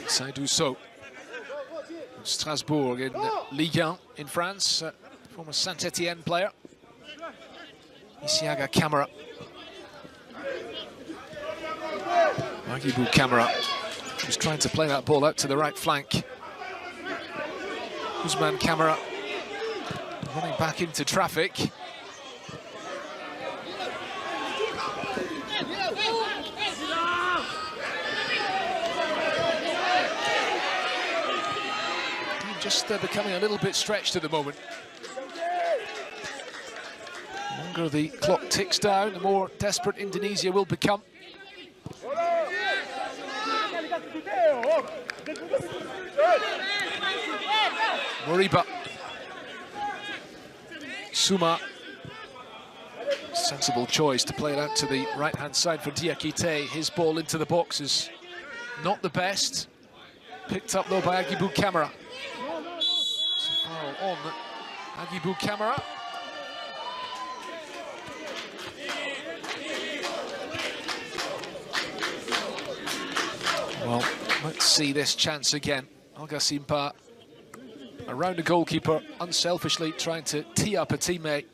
Saidou Sow, Strasbourg in Ligue 1 in France, former Saint-Etienne player. Isiaga Kamara. Agibu Kamara, who's trying to play that ball out to the right flank. Usman Kamara running back into traffic. Just becoming a little bit stretched at the moment. The longer the clock ticks down, the more desperate Indonesia will become. Moriba. Suma. Sensible choice to play it out to the right-hand side for Diakite. His ball into the box is not the best. Picked up though by Agibu Kamara. Foul on Agibu Kamara. Well, let's see this chance again. Al-Ghassim Ba around the goalkeeper, unselfishly trying to tee up a teammate.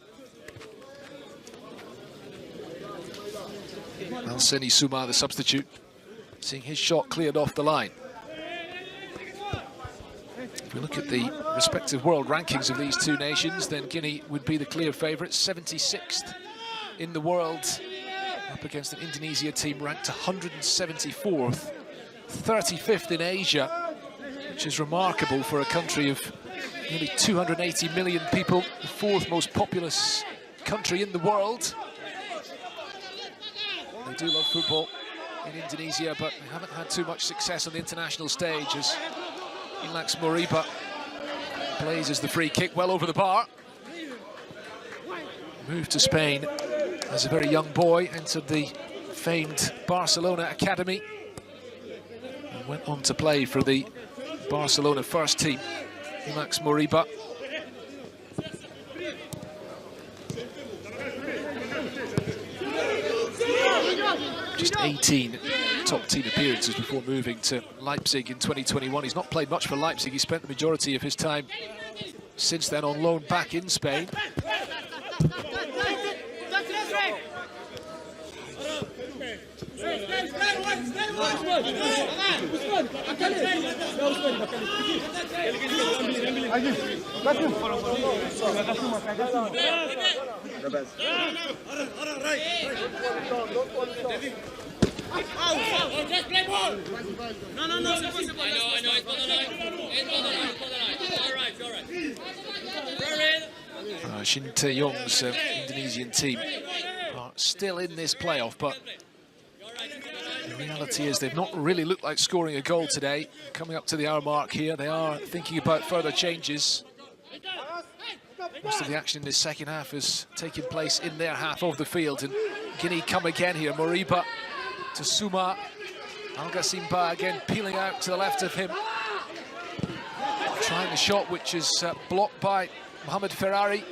Al-Seni Suma, the substitute, seeing his shot cleared off the line. If we look at the respective world rankings of these two nations, then Guinea would be the clear favourites, 76th in the world, up against an Indonesia team ranked 174th, 35th in Asia, which is remarkable for a country of nearly 280 million people, the fourth most populous country in the world. They do love football in Indonesia, but they haven't had too much success on the international stage as Timnas Indonesia blazes the free kick well over the bar. Moved to Spain as a very young boy, entered the famed Barcelona academy, and went on to play for the Barcelona first team, Timnas Indonesia. Just 18 top team appearances before moving to Leipzig in 2021. He's not played much for Leipzig. He spent the majority of his time since then on loan back in Spain. Just play ball. No, I know, it's on the line. All right. Shin Tae-yong's Indonesian team are still in this playoff, but the reality is they've not really looked like scoring a goal today. Coming up to the hour mark here, they are thinking about further changes. Most of the action in this second half has taken place in their half of the field, and Guinea come again here. Moriba to Suma. Alga-Simba again peeling out to the left of him. Trying the shot, which is blocked by Mohamed Ferrari.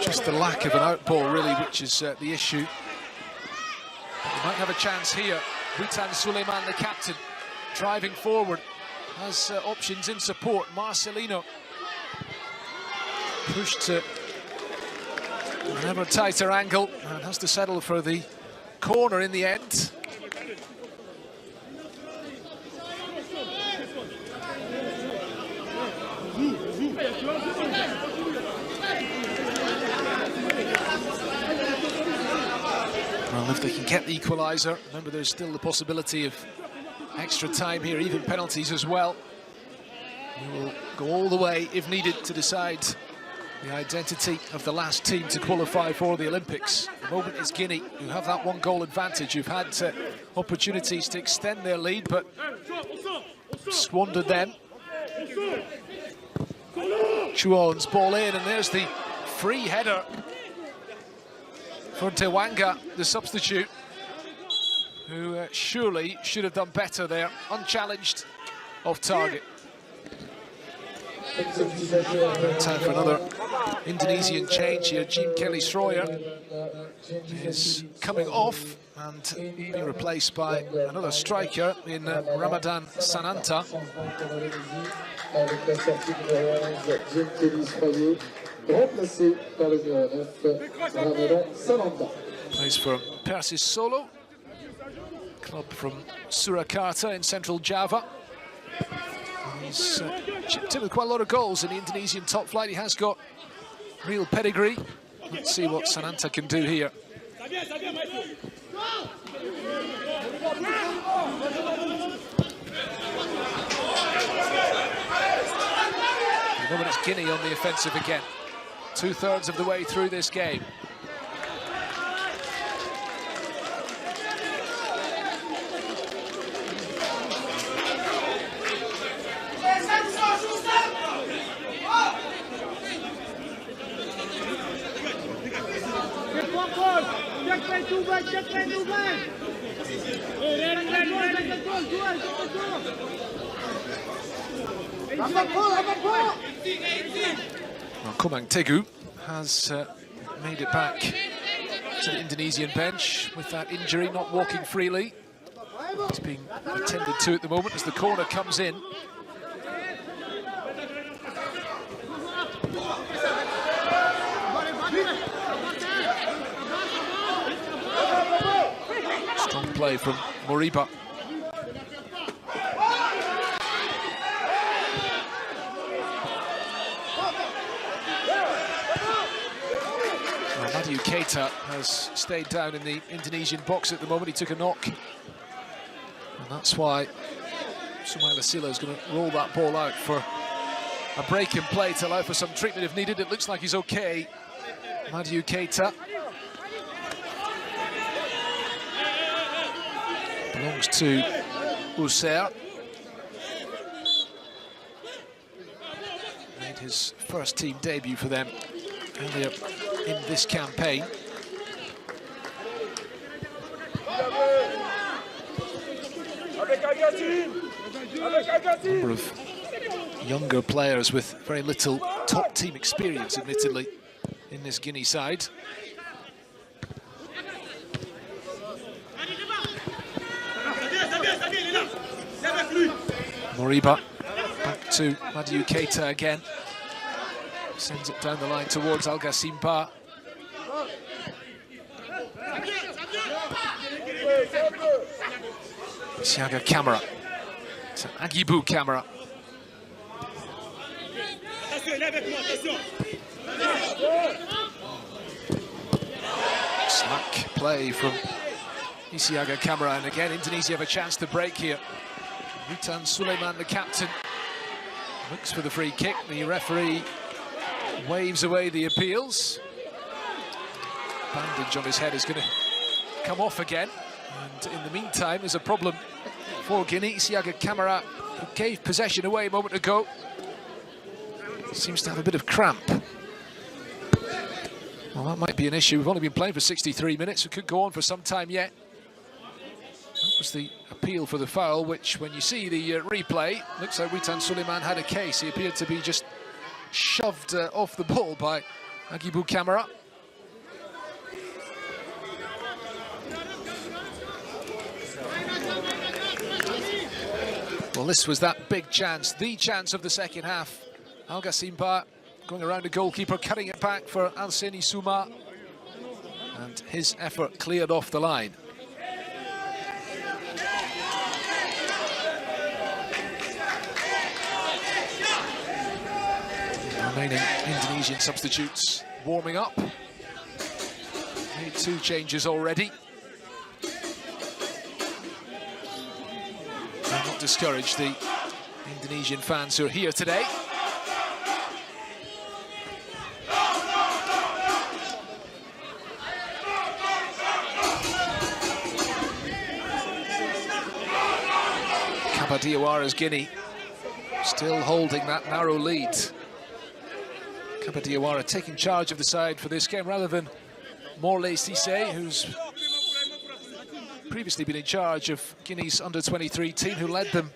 Just the lack of an outball, really, which is the issue. But they might have a chance here. Witan Suleiman, the captain, driving forward, has options in support. Marcelino pushed to an ever tighter angle and has to settle for the corner in the end. Well, if they can get the equaliser, remember there's still the possibility of extra time here, even penalties as well. We will go all the way, if needed, to decide the identity of the last team to qualify for the Olympics. At the moment it's Guinea, who have that one goal advantage, who've had opportunities to extend their lead, but squandered them. Chuon's ball in, and there's the free header for Tewanga, the substitute, who surely should have done better there, unchallenged, off target. Time for another Indonesian change here. Jean Kelly Schroyer is coming off and being replaced by another striker in Ramadan Sananta. Plays for Persis Solo, club from Surakarta in central Java. He's chipped in with quite a lot of goals in the Indonesian top flight. He has got real pedigree. Let's see what Sananta can do here. At the moment it's Guinea on the offensive again. 2/3 of the way through this game. Well, Komang Tegu has made it back to the Indonesian bench with that injury, not walking freely. He's being attended to at the moment as the corner comes in. Strong play from Moriba. Madu Keita has stayed down in the Indonesian box at the moment. He took a knock, and that's why Sumaila Sila is going to roll that ball out for a break in play to allow for some treatment if needed. It looks like he's okay. Madu Keita belongs to Usair. Made his first team debut for them earlier in this campaign. A number of younger players with very little top team experience, admittedly, in this Guinea side. Moriba back to Madu Keita again. Sends it down the line towards Al Ghasim. Isiaga Camara. It's an Agibu Camara. Slack play from Isiaga Camara, and again Indonesia have a chance to break here. Witan Sulaiman, the captain, looks for the free kick. The referee waves away the appeals. Bandage on his head is going to come off again. And in the meantime, there's a problem for Guinea. Isiaga Camara, who gave possession away a moment ago, seems to have a bit of cramp. Well, that might be an issue. We've only been playing for 63 minutes. It could go on for some time yet. That was the appeal for the foul, which, when you see the replay, looks like Witan Sulaiman had a case. He appeared to be just shoved off the ball by Agibu Camara. Well, this was that big chance, the chance of the second half. Al Ghasim going around the goalkeeper, cutting it back for Alseni Suma, and his effort cleared off the line. Remaining Indonesian substitutes warming up. Made 2 changes already. Will not discourage the Indonesian fans who are here today. Kabadiawara's Guinea still holding that narrow lead. Kabadiawara taking charge of the side for this game rather than Morley Cisse, who's previously been in charge of Guinea's under-23 team, who led them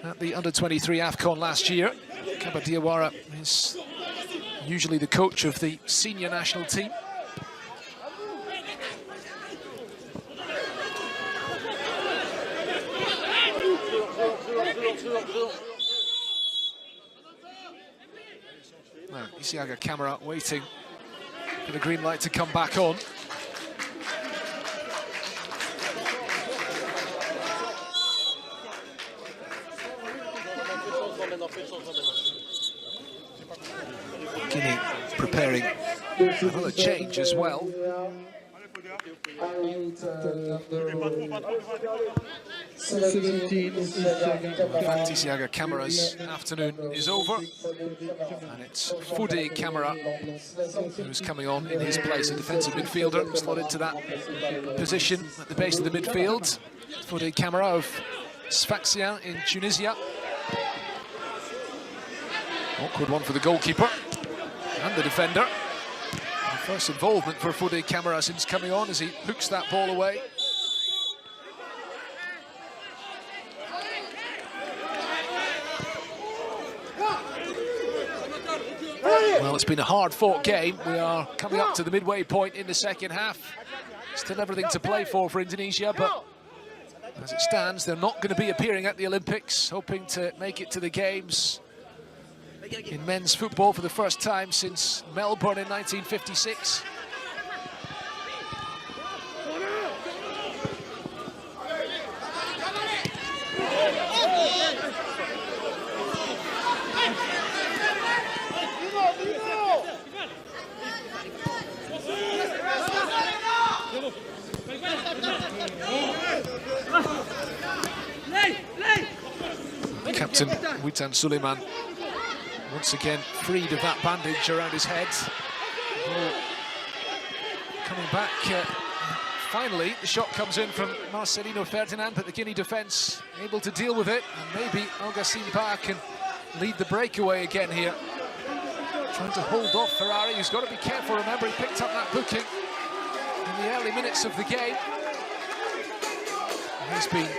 at the under-23 AFCON last year. Kabadiawara is usually the coach of the senior national team. Now, Isiaga Camara waiting for the green light to come back on. Guinea preparing another change as well. In fact, Isiaga Camara's afternoon is over, and it's Fude Camara who's coming on in his place, a defensive midfielder, slot into that position at the base of the midfield. Fude Camara of Sfaxien in Tunisia. Awkward one for the goalkeeper and the defender. The first involvement for Fude Camara since coming on as he hooks that ball away. Well, it's been a hard-fought game. We are coming up to the midway point in the second half. Still everything to play for Indonesia, but as it stands, they're not going to be appearing at the Olympics, hoping to make it to the Games in men's football for the first time since Melbourne in 1956. captain, Witan Suleiman, once again freed of that bandage around his head. Ball coming back. Finally, the shot comes in from Marcelino Ferdinand, but the Guinea defence able to deal with it. And maybe Algassim Ba can lead the breakaway again here. Trying to hold off Ferrari, who's got to be careful. Remember, he picked up that booking in the early minutes of the game. And he's been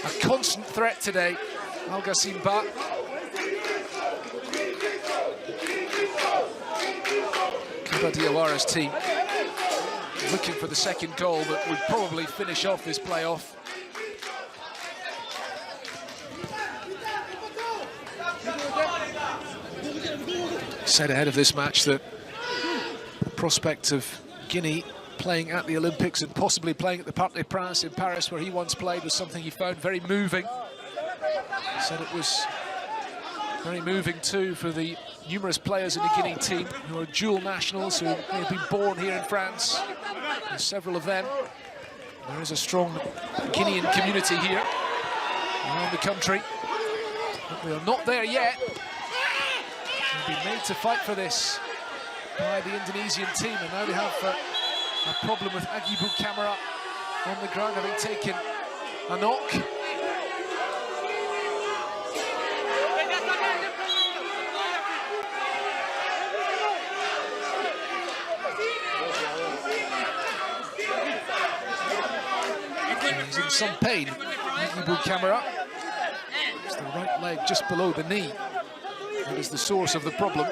a constant threat today, Algassim Ba. Kuba Diawara's team looking for the second goal that would probably finish off this playoff. Said ahead of this match that the prospect of Guinea playing at the Olympics and possibly playing at the Parc des Princes in Paris, where he once played, was something he found very moving. He said it was very moving too for the numerous players in the Guinea team who are dual nationals, who may have been born here in France. There's several of them. There is a strong Guinean community here around the country. But we are not there yet. They've been made to fight for this by the Indonesian team, and now they have a problem with Agibou Camara on the ground, having taken a knock. He's in some pain, Agibou Camara. It's the right leg just below the knee that is the source of the problem.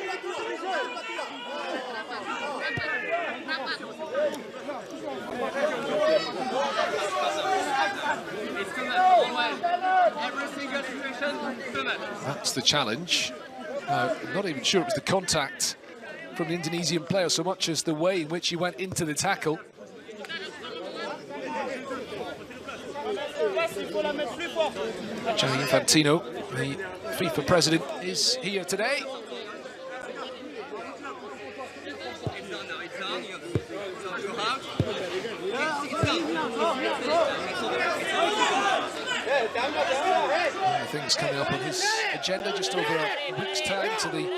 That's the challenge. I'm not even sure it was the contact from the Indonesian player so much as the way in which he went into the tackle. Gianni Infantino, the FIFA president, is here today. Things coming up on his agenda just over a week's time to the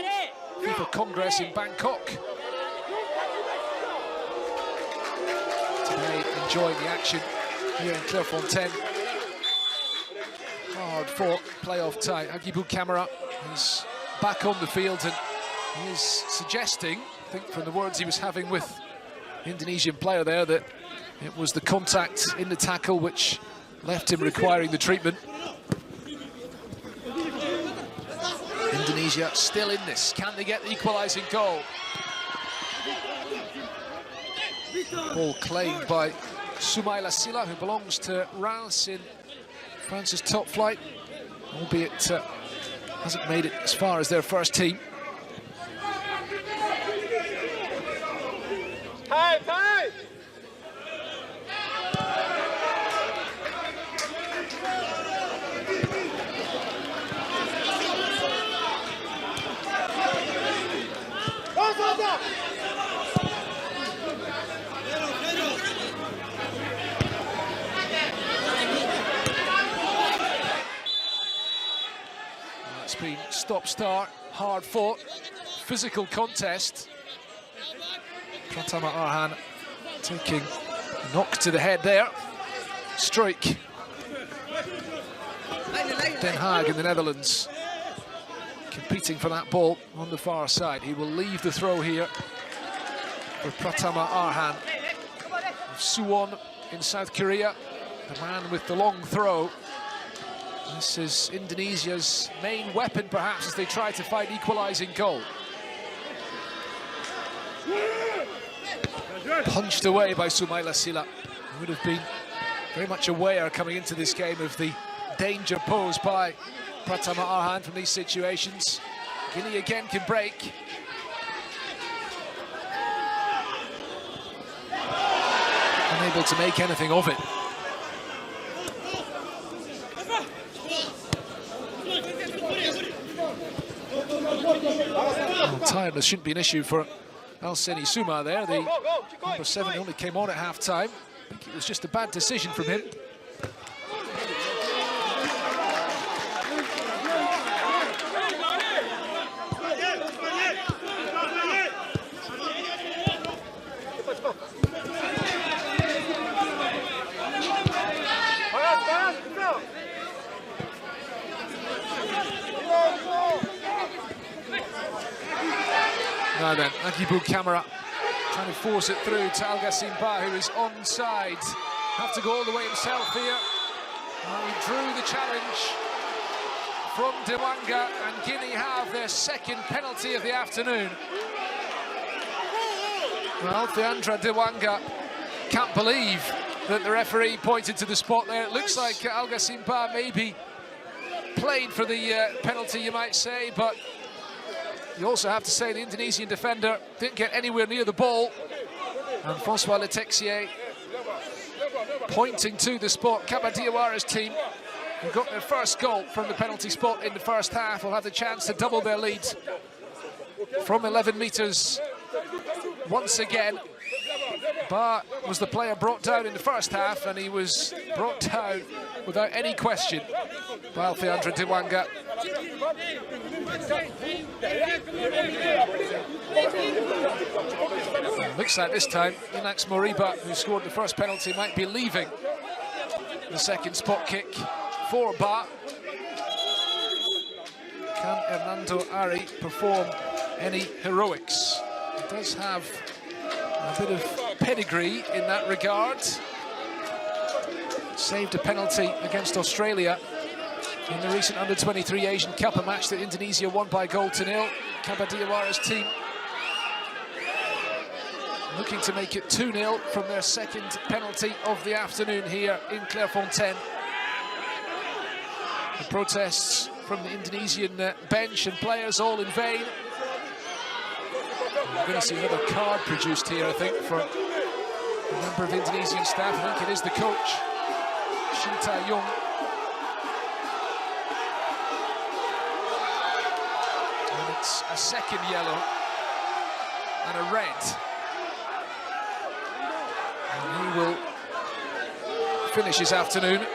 FIFA Congress in Bangkok. Today, enjoying the action here in Clairefontaine. Hard fought playoff tie. Agibou Camara is back on the field, and he is suggesting, I think from the words he was having with the Indonesian player there, that it was the contact in the tackle which left him requiring the treatment. Indonesia still in this. Can they get the equalising goal? Ball claimed by Soumaila Sylla, who belongs to Reims in France's top flight, albeit hasn't made it as far as their first team. Hey, hey! It's been stop-start, hard-fought, physical contest. Pratama Arhan taking a knock to the head there. Struik. Den Haag in the Netherlands competing for that ball on the far side. He will leave the throw here for Pratama Arhan. Suwon in South Korea, the man with the long throw. This is Indonesia's main weapon, perhaps, as they try to find equalising goal. Punched away by Soumaila Sylla, who would have been very much aware coming into this game of the danger posed by Pratama Arhan from these situations. Guinea again can break. Unable to make anything of it. Well, tiredness shouldn't be an issue for Alseni Suma there. The number 7 only came on at half-time. I think it was just a bad decision from him. Now then, Agibu Kamara trying to force it through to Al Gassimba, who is onside. Have to go all the way himself here. He drew the challenge from Dewanga, and Guinea have their second penalty of the afternoon. Well, Theandra Dewanga can't believe that the referee pointed to the spot there. It looks like Al Gassimba maybe played for the penalty, you might say, but you also have to say the Indonesian defender didn't get anywhere near the ball. And Francois Letexier pointing to the spot. Kaba Diawara's team, who got their first goal from the penalty spot in the first half, will have the chance to double their lead from 11 metres once again. Ba was the player brought down in the first half, and he was brought down without any question by Theandra Dewanga. Looks like this time Inax Moriba, who scored the first penalty, might be leaving the second spot kick for Ba. Can Hernando Ari perform any heroics? He does have a bit of pedigree in that regard. Saved a penalty against Australia in the recent Under-23 Asian Cup, a match that Indonesia won by 0-0. Kaba Diawara's team looking to make it 2-0 from their second penalty of the afternoon here in Clairefontaine. The protests from the Indonesian bench and players all in vain. We're going to see another card produced here, I think, for a member of Indonesian staff. I think it is the coach, Shin Tae-yong. And it's a second yellow and a red. And he will finish his afternoon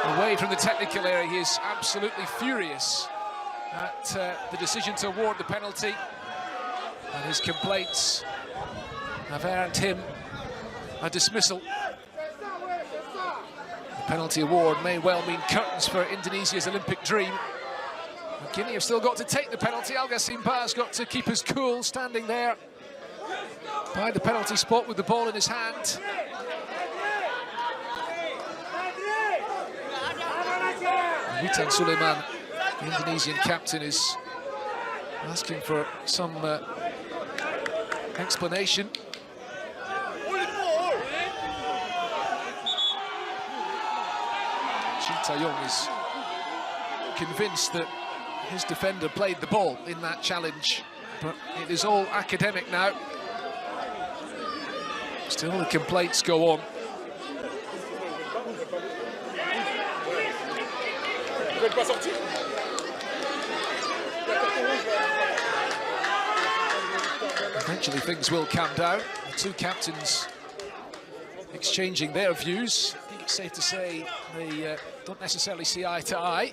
away from the technical area. He is absolutely furious at the decision to award the penalty, and his complaints have earned him a dismissal. The penalty award may well mean curtains for Indonesia's Olympic dream. And Guinea have still got to take the penalty. Al Gassimba's got to keep his cool, standing there by the penalty spot with the ball in his hand. Witan Sulaiman, the Indonesian captain, is asking for some explanation. Shin Tae-yong is convinced that his defender played the ball in that challenge, but it is all academic now. Still the complaints go on. Eventually things will calm down. The two captains exchanging their views. I think it's safe to say they don't necessarily see eye to eye.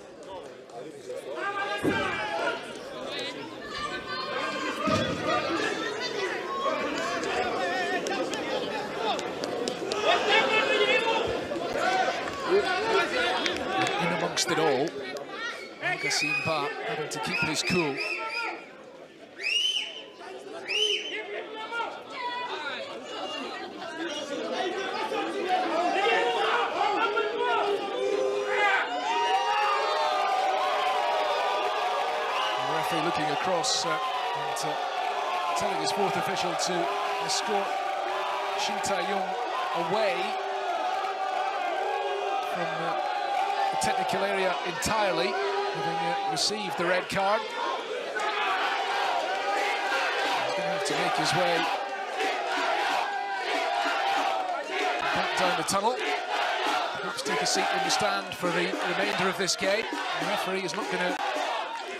In amongst it all, Al Gassimba having to keep his cool. The referee looking across and telling his fourth official to escort Shin Tae-yong away from the technical area entirely, having received the red card. He's going to have to make his way back down the tunnel. Perhaps take a seat in the stand for the remainder of this game. The referee is not going to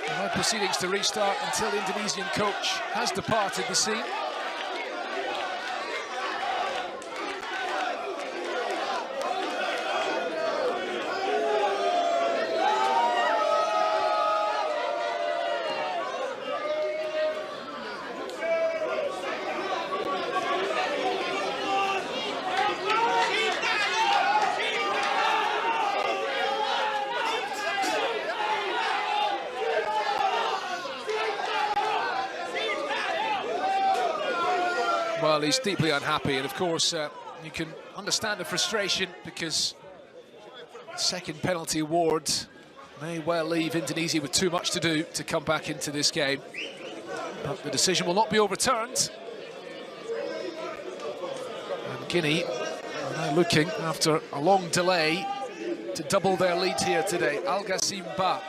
allow proceedings to restart until the Indonesian coach has departed the scene. Well, he's deeply unhappy, and of course you can understand the frustration, because second penalty award may well leave Indonesia with too much to do to come back into this game. But the decision will not be overturned. And Guinea are now looking, after a long delay, to double their lead here today. Al Ghassim Ba,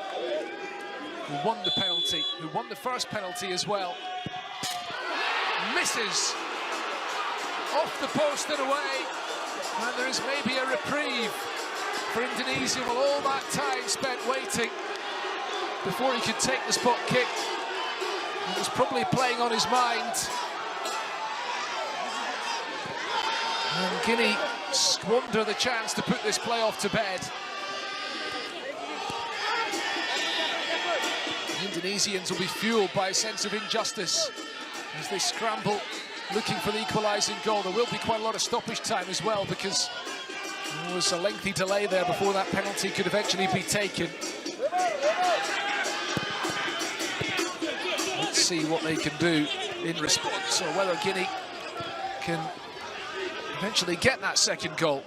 who won the penalty, who won the first penalty as well, misses off the post and away. And there is maybe a reprieve for Indonesia. Well, all that time spent waiting before he could take the spot kick, it was probably playing on his mind. And Guinea squander the chance to put this playoff to bed. The Indonesians will be fueled by a sense of injustice as they scramble looking for the equalising goal. There will be quite a lot of stoppage time as well, because there was a lengthy delay there before that penalty could eventually be taken. Let's see what they can do in response, or whether Guinea can eventually get that second goal.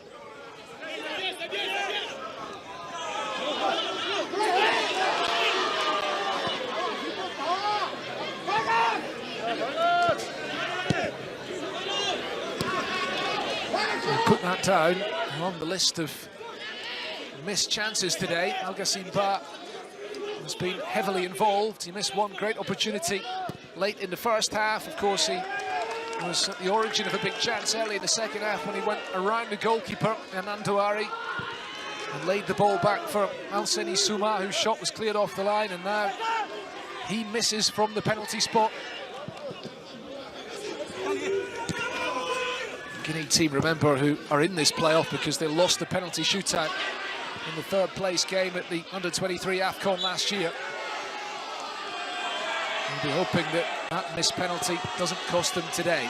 Put that down on the list of missed chances today. Al Ghassim Ba has been heavily involved. He missed one great opportunity late in the first half. Of course, he was at the origin of a big chance early in the second half when he went around the goalkeeper, Hernando Ari, and laid the ball back for Alseni Suma, whose shot was cleared off the line, and now he misses from the penalty spot. Guinea team, remember, who are in this playoff because they lost the penalty shootout in the third place game at the under-23 AFCON last year. We'll be hoping that that missed penalty doesn't cost them today.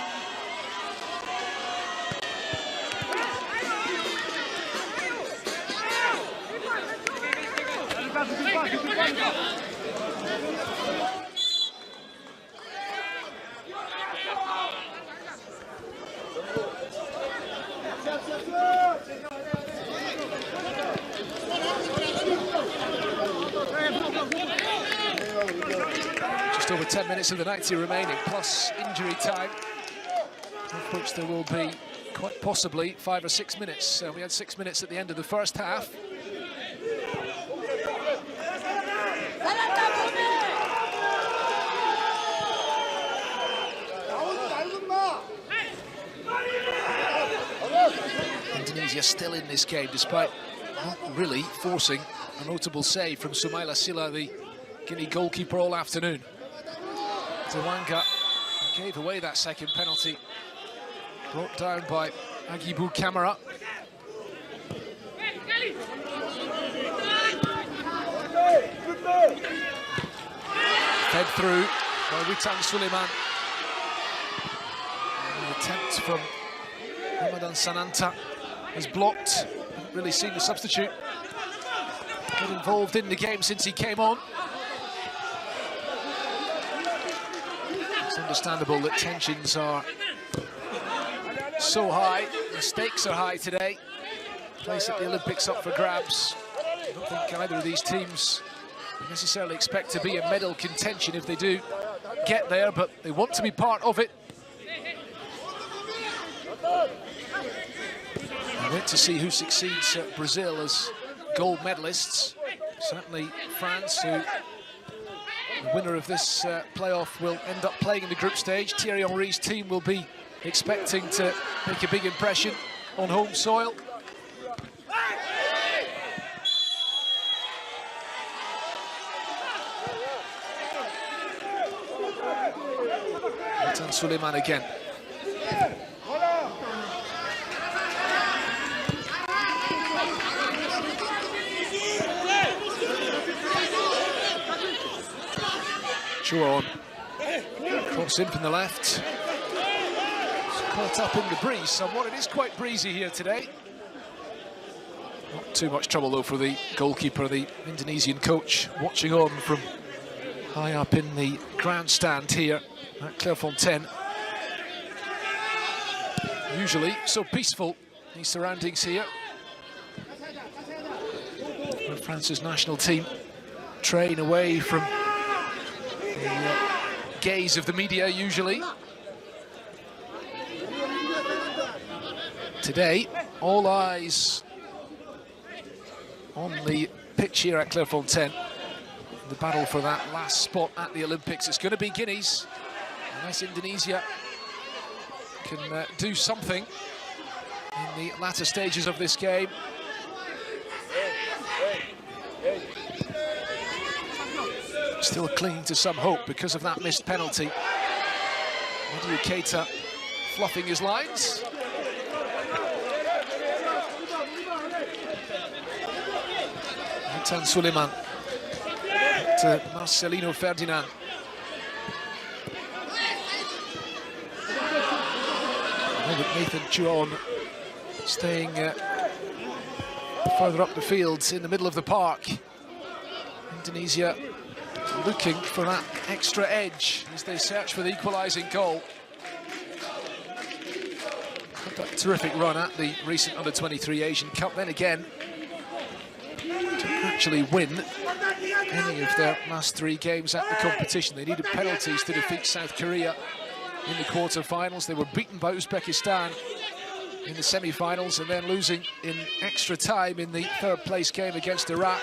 Just over 10 minutes of the 90 remaining, plus injury time, of which there will be quite possibly 5 or 6 minutes. We had 6 minutes at the end of the first half. Indonesia still in this game, despite not really forcing a notable save from Sumaila Silla, the Guinea goalkeeper, all afternoon. Tewanga gave away that second penalty, brought down by Agibu Kamara. Fed through by Witan Suleiman. An attempt from Ramadan Sananta is blocked. Haven't really seen the substitute get involved in the game since he came on. It's understandable that tensions are so high, the stakes are high today. Place at the Olympics up for grabs. I don't think either of these teams necessarily expect to be in medal contention if they do get there, but they want to be part of it. I wait to see who succeeds Brazil as gold medalists. Certainly France, who the winner of this playoff will end up playing in the group stage. Thierry Henry's team will be expecting to make a big impression on home soil. Witan Suleiman again. Chuon, cross in from the left. It's caught up in the breeze somewhat. It is quite breezy here today. Not too much trouble though for the goalkeeper, the Indonesian coach, watching on from high up in the grandstand here at Clairefontaine. usually so peaceful, these surroundings here. Where France's national team train away from the gaze of the media usually. Today, all eyes on the pitch here at Clairefontaine. The battle for that last spot at the Olympics. It's going to be Guinea's, unless Indonesia can do something in the latter stages of this game. Still clinging to some hope because of that missed penalty. Nadia Keita fluffing his lines. Nathan Suleiman to Marcelino Ferdinand. Nathan Chuon staying further up the field in the middle of the park. Indonesia looking for that extra edge as they search for the equalising goal. Had that terrific run at the recent Under-23 Asian Cup. Then again, to actually win any of their last 3 games at the competition, they needed penalties to defeat South Korea in the quarter-finals. They were beaten by Uzbekistan in the semi-finals and then losing in extra time in the third-place game against Iraq.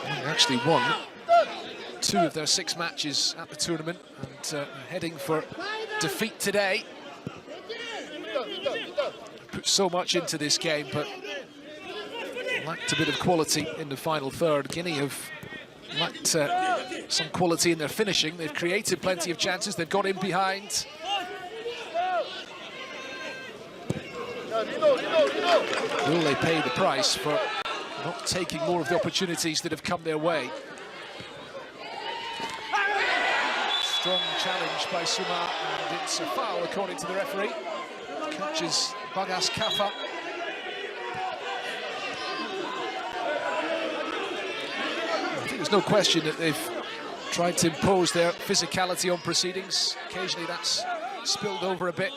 They actually won 2 of their 6 matches at the tournament and heading for defeat today. Put so much into this game, but lacked a bit of quality in the final third. Guinea have lacked some quality in their finishing. They've created plenty of chances. They've got in behind. Will they pay the price for not taking more of the opportunities that have come their way? Strong challenge by Suma, and it's a foul according to the referee. Catches Bagas Kafa. I think there's no question that they've tried to impose their physicality on proceedings. Occasionally that's spilled over a bit.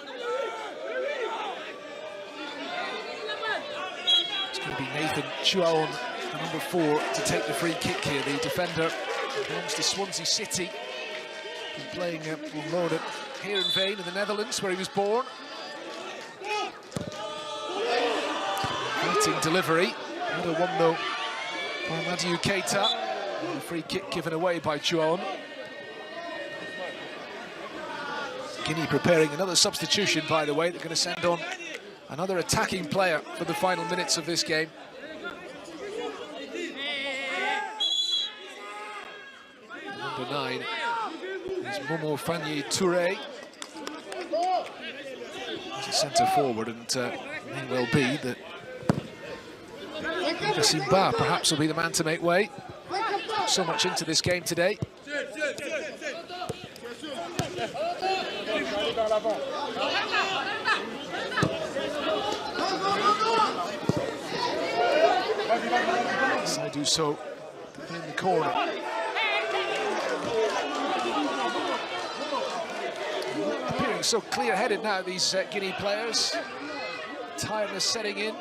It's going to be Nathan Chuaon, the number 4, to take the free kick here. The defender belongs to Swansea City. Been playing on loan at Heerenveen in the Netherlands, where he was born. Fighting delivery. Another one though by Nadia Keita. And a free kick given away by Chuaon. Guinea preparing another substitution, by the way. They're going to send on another attacking player for the final minutes of this game. Number 9 is Momo Fanye Touré. He's a centre forward, and may well be that Simba perhaps will be the man to make way. So much into this game today. I do so in the corner. Appearing so clear-headed now, these Guinea players. Tiredness setting in.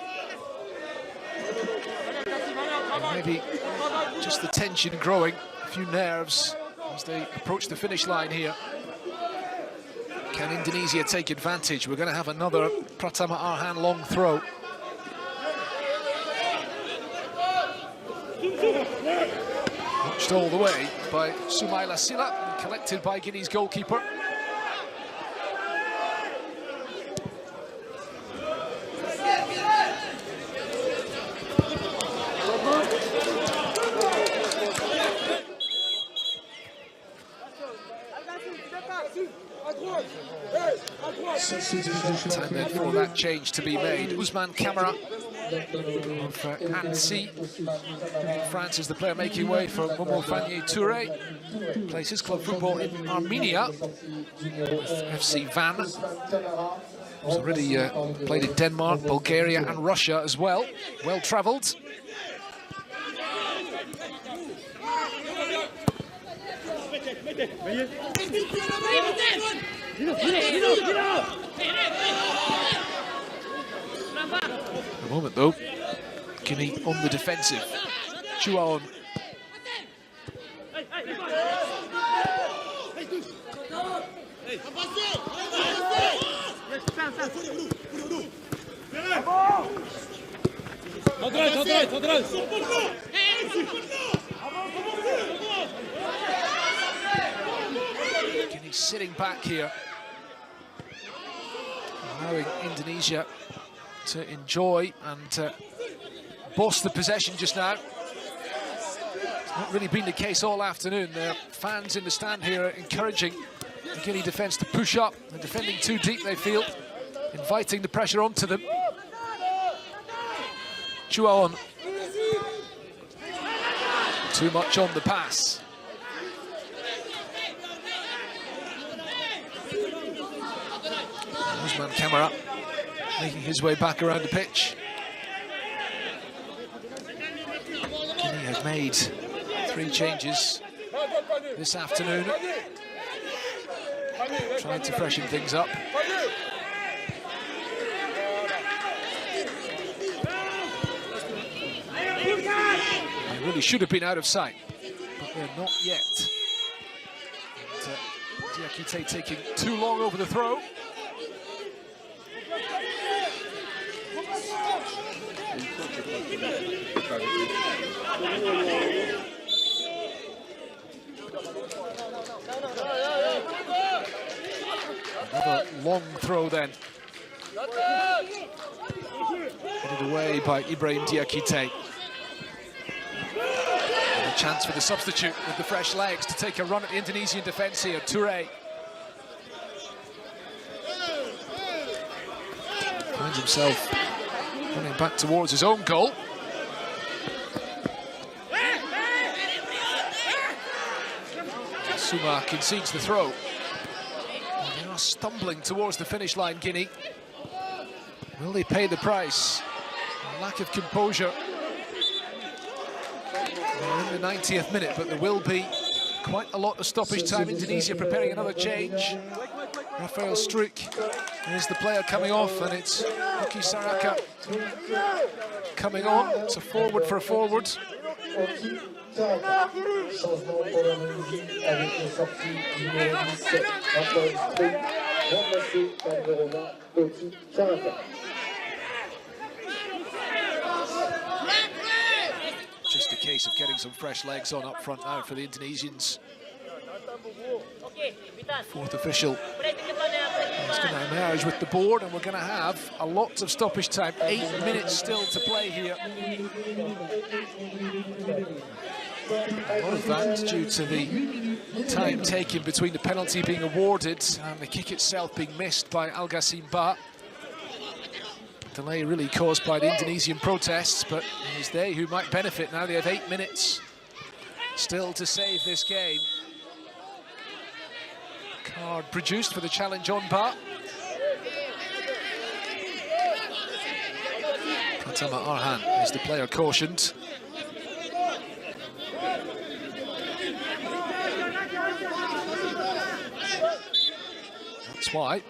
And maybe just the tension growing, a few nerves as they approach the finish line here. Can Indonesia take advantage? We're going to have another Pratama Arhan long throw. Watched all the way by Sumaila Sila and collected by Guinea's goalkeeper. Time then for that change to be made. Usman Camara of Annecy. France is the player making way for Momo Fanye Touré. Plays his club football in Armenia with FC Van. He's already played in Denmark, Bulgaria and Russia as well. Well travelled. the moment though, Guinea on the defensive. Chuaon. Guinea sitting back here, allowing Indonesia to enjoy and boss the possession just now. It's not really been the case all afternoon. Their fans in the stand here are encouraging the Guinea defence to push up. They're defending too deep, they feel, inviting the pressure onto them. Chuaon. Too much on the pass. Osman Kamara making his way back around the pitch. Guinea have made 3 changes this afternoon, trying to freshen things up. They really should have been out of sight, but they're not yet. And, Diakite taking too long over the throw. Another long throw then. Headed away by Ibrahim Diakite. And a chance for the substitute with the fresh legs to take a run at the Indonesian defence here. Toure finds himself running back towards his own goal. Suma concedes the throw. And they are stumbling towards the finish line, Guinea. Will they pay the price? A lack of composure. They're in the 90th minute, but there will be quite a lot of stoppage time. Indonesia preparing another change. Rafael Struik is the player coming off, and it's Hoki Saraka coming on. It's a forward for a forward. Just a case of getting some fresh legs on up front now for the Indonesians. Fourth official is going to emerge with the board, and we're going to have a lot of stoppage time. 8 minutes still to play here. A lot of that due to the time taken between the penalty being awarded and the kick itself being missed by Al Ghassim Ba. Delay really caused by the Indonesian protests, but it is they who might benefit now. They have 8 minutes still to save this game. Card produced for the challenge on Ba. Pratama Arhan is the player cautioned. That's why.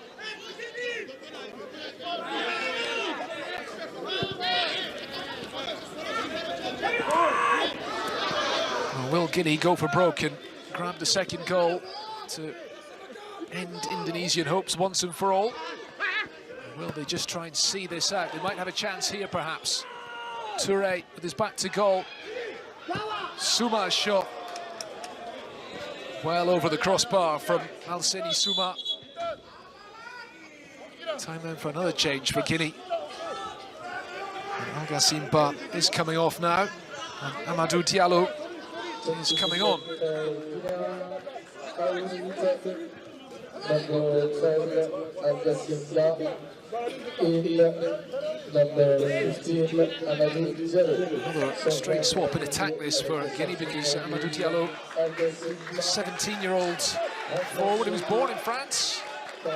Well, will Guinea go for broke and grab the second goal to end Indonesian hopes once and for all? Or will they just try and see this out? They might have a chance here, perhaps. Toure with his back to goal. Suma's shot. Well over the crossbar from Alseni Suma. Time then for another change for Guinea. Al Ghassim Ba is coming off now, and Amadou Diallo is coming on. Another straight swap in attack this for Guinea, because Amadou Diallo, 17-year-old forward, who was born in France. He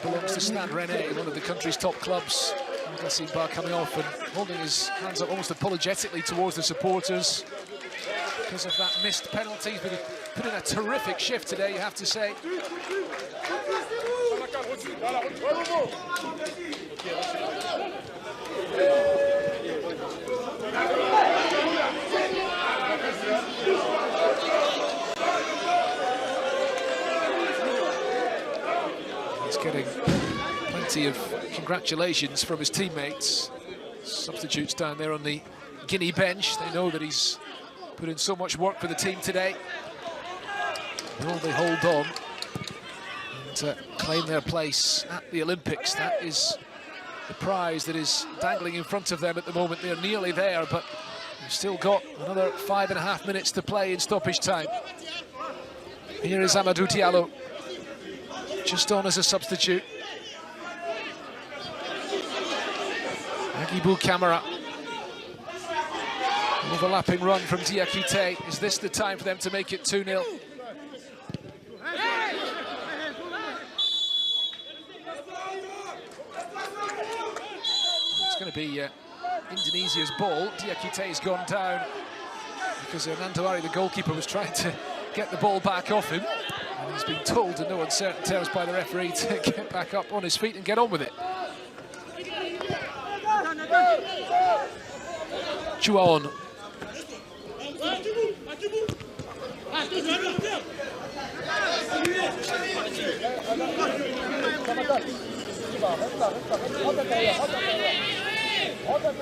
belongs to Stade Rennais, one of the country's top clubs. Al Ghassim Ba coming off and holding his hands up almost apologetically towards the supporters because of that missed penalty. But put in a terrific shift today, you have to say. He's getting plenty of congratulations from his teammates. Substitutes down there on the Guinea bench. They know that he's put in so much work for the team today. Will they hold on and claim their place at the Olympics? That is the prize that is dangling in front of them at the moment. They're nearly there, but they've still got another 5.5 minutes to play in stoppage time. Here is Amadou Diallo, just on as a substitute. Agibou Camara. Overlapping run from Diakite. Is this the time for them to make it 2-0? It's going to be Indonesia's ball. Diakite's gone down because Nandawari, the goalkeeper, was trying to get the ball back off him. And he's been told in no uncertain terms by the referee to get back up on his feet and get on with it. Chuaon.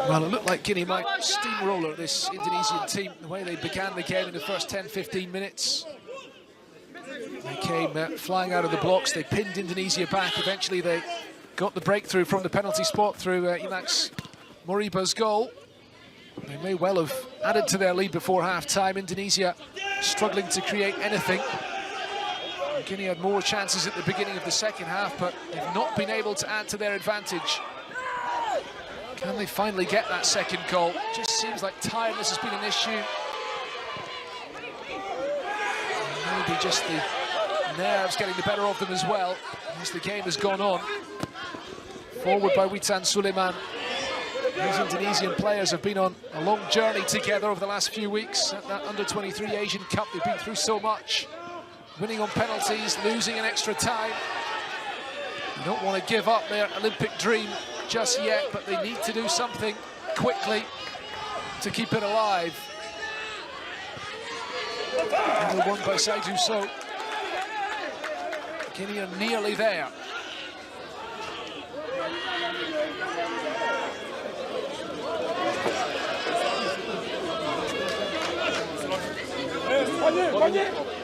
Well, it looked like Guinea might steamroller this Indonesian team the way they began the game in the first 10-15 minutes. They came flying out of the blocks, they pinned Indonesia back. Eventually they got the breakthrough from the penalty spot through Imax Moriba's goal. They may well have added to their lead before half-time. Indonesia struggling to create anything. Guinea had more chances at the beginning of the second half, but they've not been able to add to their advantage. Can they finally get that second goal? Just seems like tiredness has been an issue. Maybe just the nerves getting the better of them as well as the game has gone on. Forward by Witan Suleiman. These Indonesian players have been on a long journey together over the last few weeks at that Under-23 Asian Cup. They've been through so much. Winning on penalties, losing in extra time. They don't want to give up their Olympic dream just yet, but they need to do something quickly to keep it alive. Another one by Saïdou Sow. Guinea are nearly there.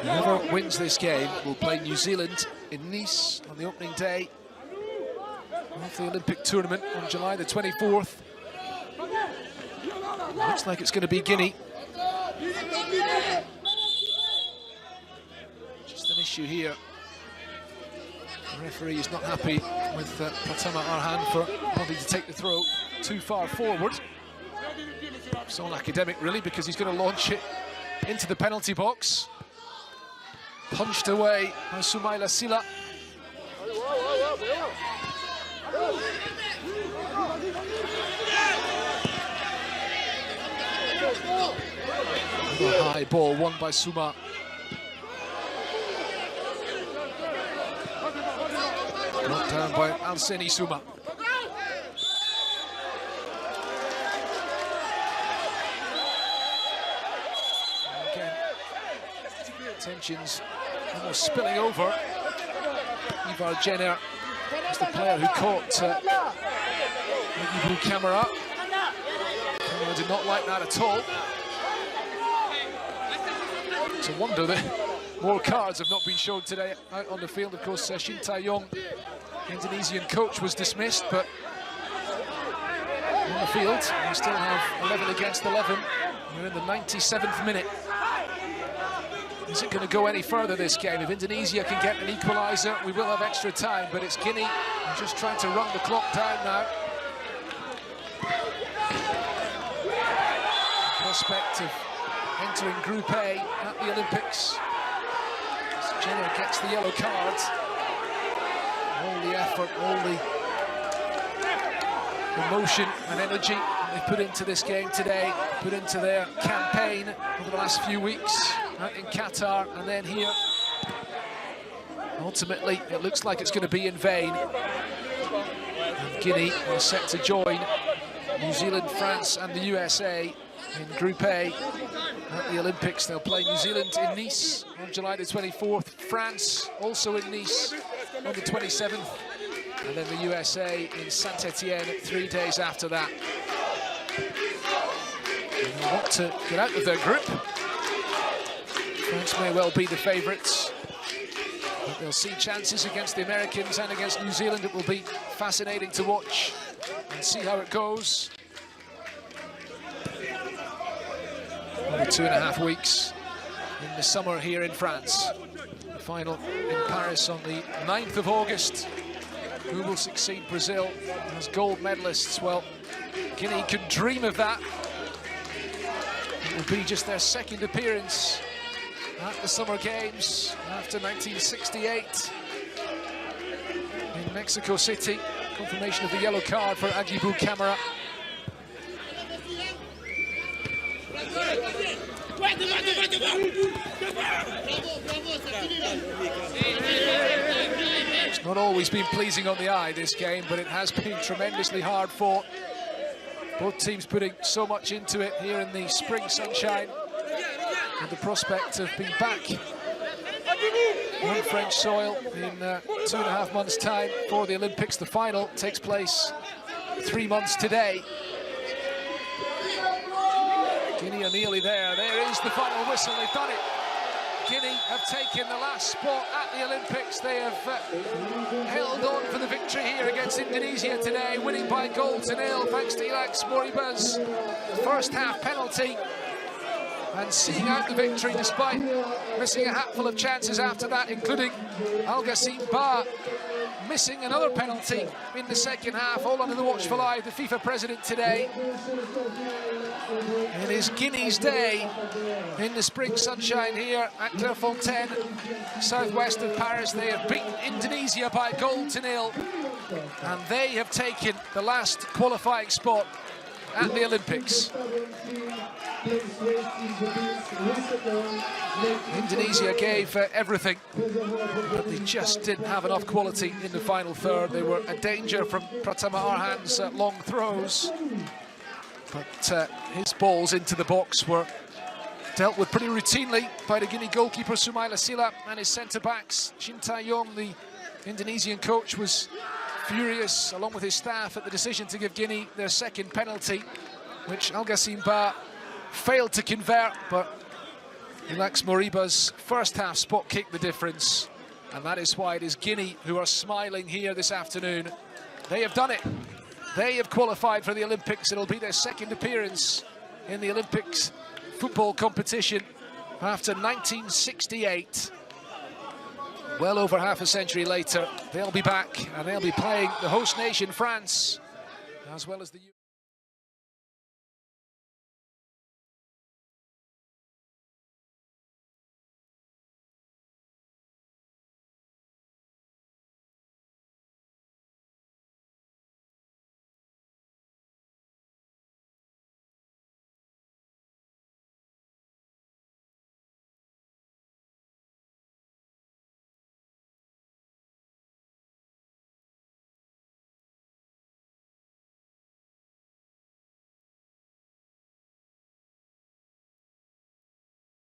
Whoever wins this game will play New Zealand in Nice on the opening day of the Olympic tournament on July the 24th. Looks like it's going to be Guinea. Just an issue here. The referee is not happy with Pratama Arhan for wanting to take the throw too far forward. It's all academic really, because he's going to launch it into the penalty box. Punched away by Sumaila Sila. Another high ball won by Suma. Knocked down by Alseni Suma. Tensions almost spilling over. Ivar Jenner is the player who caught Agibou Camara. Camara did not like that at all. It's a wonder that more cards have not been shown today out on the field. Of course, Shin Tae-yong, Indonesian coach, was dismissed, but on the field, we still have 11 against 11. We're in the 97th minute. Is it going to go any further, this game? If Indonesia can get an equaliser, we will have extra time, but it's Guinea just trying to run the clock down now. The prospect of entering Group A at the Olympics. Jenner gets the yellow card. All the effort, all the emotion and energy that they put into this game today, put into their campaign over the last few weeks. out in Qatar and then here. Ultimately, it looks like it's going to be in vain. And Guinea are set to join New Zealand, France and the USA in Group A at the Olympics. They'll play New Zealand in Nice on July the 24th, France also in Nice on the 27th, and then the USA in Saint-Etienne 3 days after that. And they want to get out of their group. France may well be the favourites, but they'll see chances against the Americans and against New Zealand. It will be fascinating to watch and see how it goes. Only 2.5 weeks in the summer here in France. The final in Paris on the 9th of August. Who will succeed Brazil as gold medalists? Well, Guinea can dream of that. It will be just their second appearance at the Summer Games after 1968 in Mexico City. Confirmation of the yellow card for Agibou Camara. It's not always been pleasing on the eye, this game, but it has been tremendously hard fought. Both teams putting so much into it here in the spring sunshine, with the prospect of being back on French soil in 2.5 months' time for the Olympics. The final takes place 3 months today. Guinea are nearly there. There is the final whistle. They've done it. Guinea have taken the last spot at the Olympics. They have held on for the victory here against Indonesia today, winning by 1-0 thanks to Ilax Moriba's first half penalty and seeing out the victory despite missing a hatful of chances after that, including Al-Ghassim Ba missing another penalty in the second half, all under the watchful eye of the FIFA president today. It is Guinea's day in the spring sunshine here at Clairefontaine, southwest of Paris. They have beaten Indonesia by 0-0, and they have taken the last qualifying spot at the Olympics. Indonesia gave everything, but they just didn't have enough quality in the final third. They were a danger from Pratama Arhan's long throws, but his balls into the box were dealt with pretty routinely by the Guinea goalkeeper Sumaila Sila and his centre-backs. Shin Tae-yong, the Indonesian coach, was furious, along with his staff, at the decision to give Guinea their second penalty, which Al-Ghassim Ba failed to convert, but Ilax Moriba's first half spot kicked the difference, and that is why it is Guinea who are smiling here this afternoon. They have done it. They have qualified for the Olympics. It'll be their second appearance in the Olympics football competition after 1968. Well over half a century later, they'll be back, and they'll be playing the host nation, France, as well as the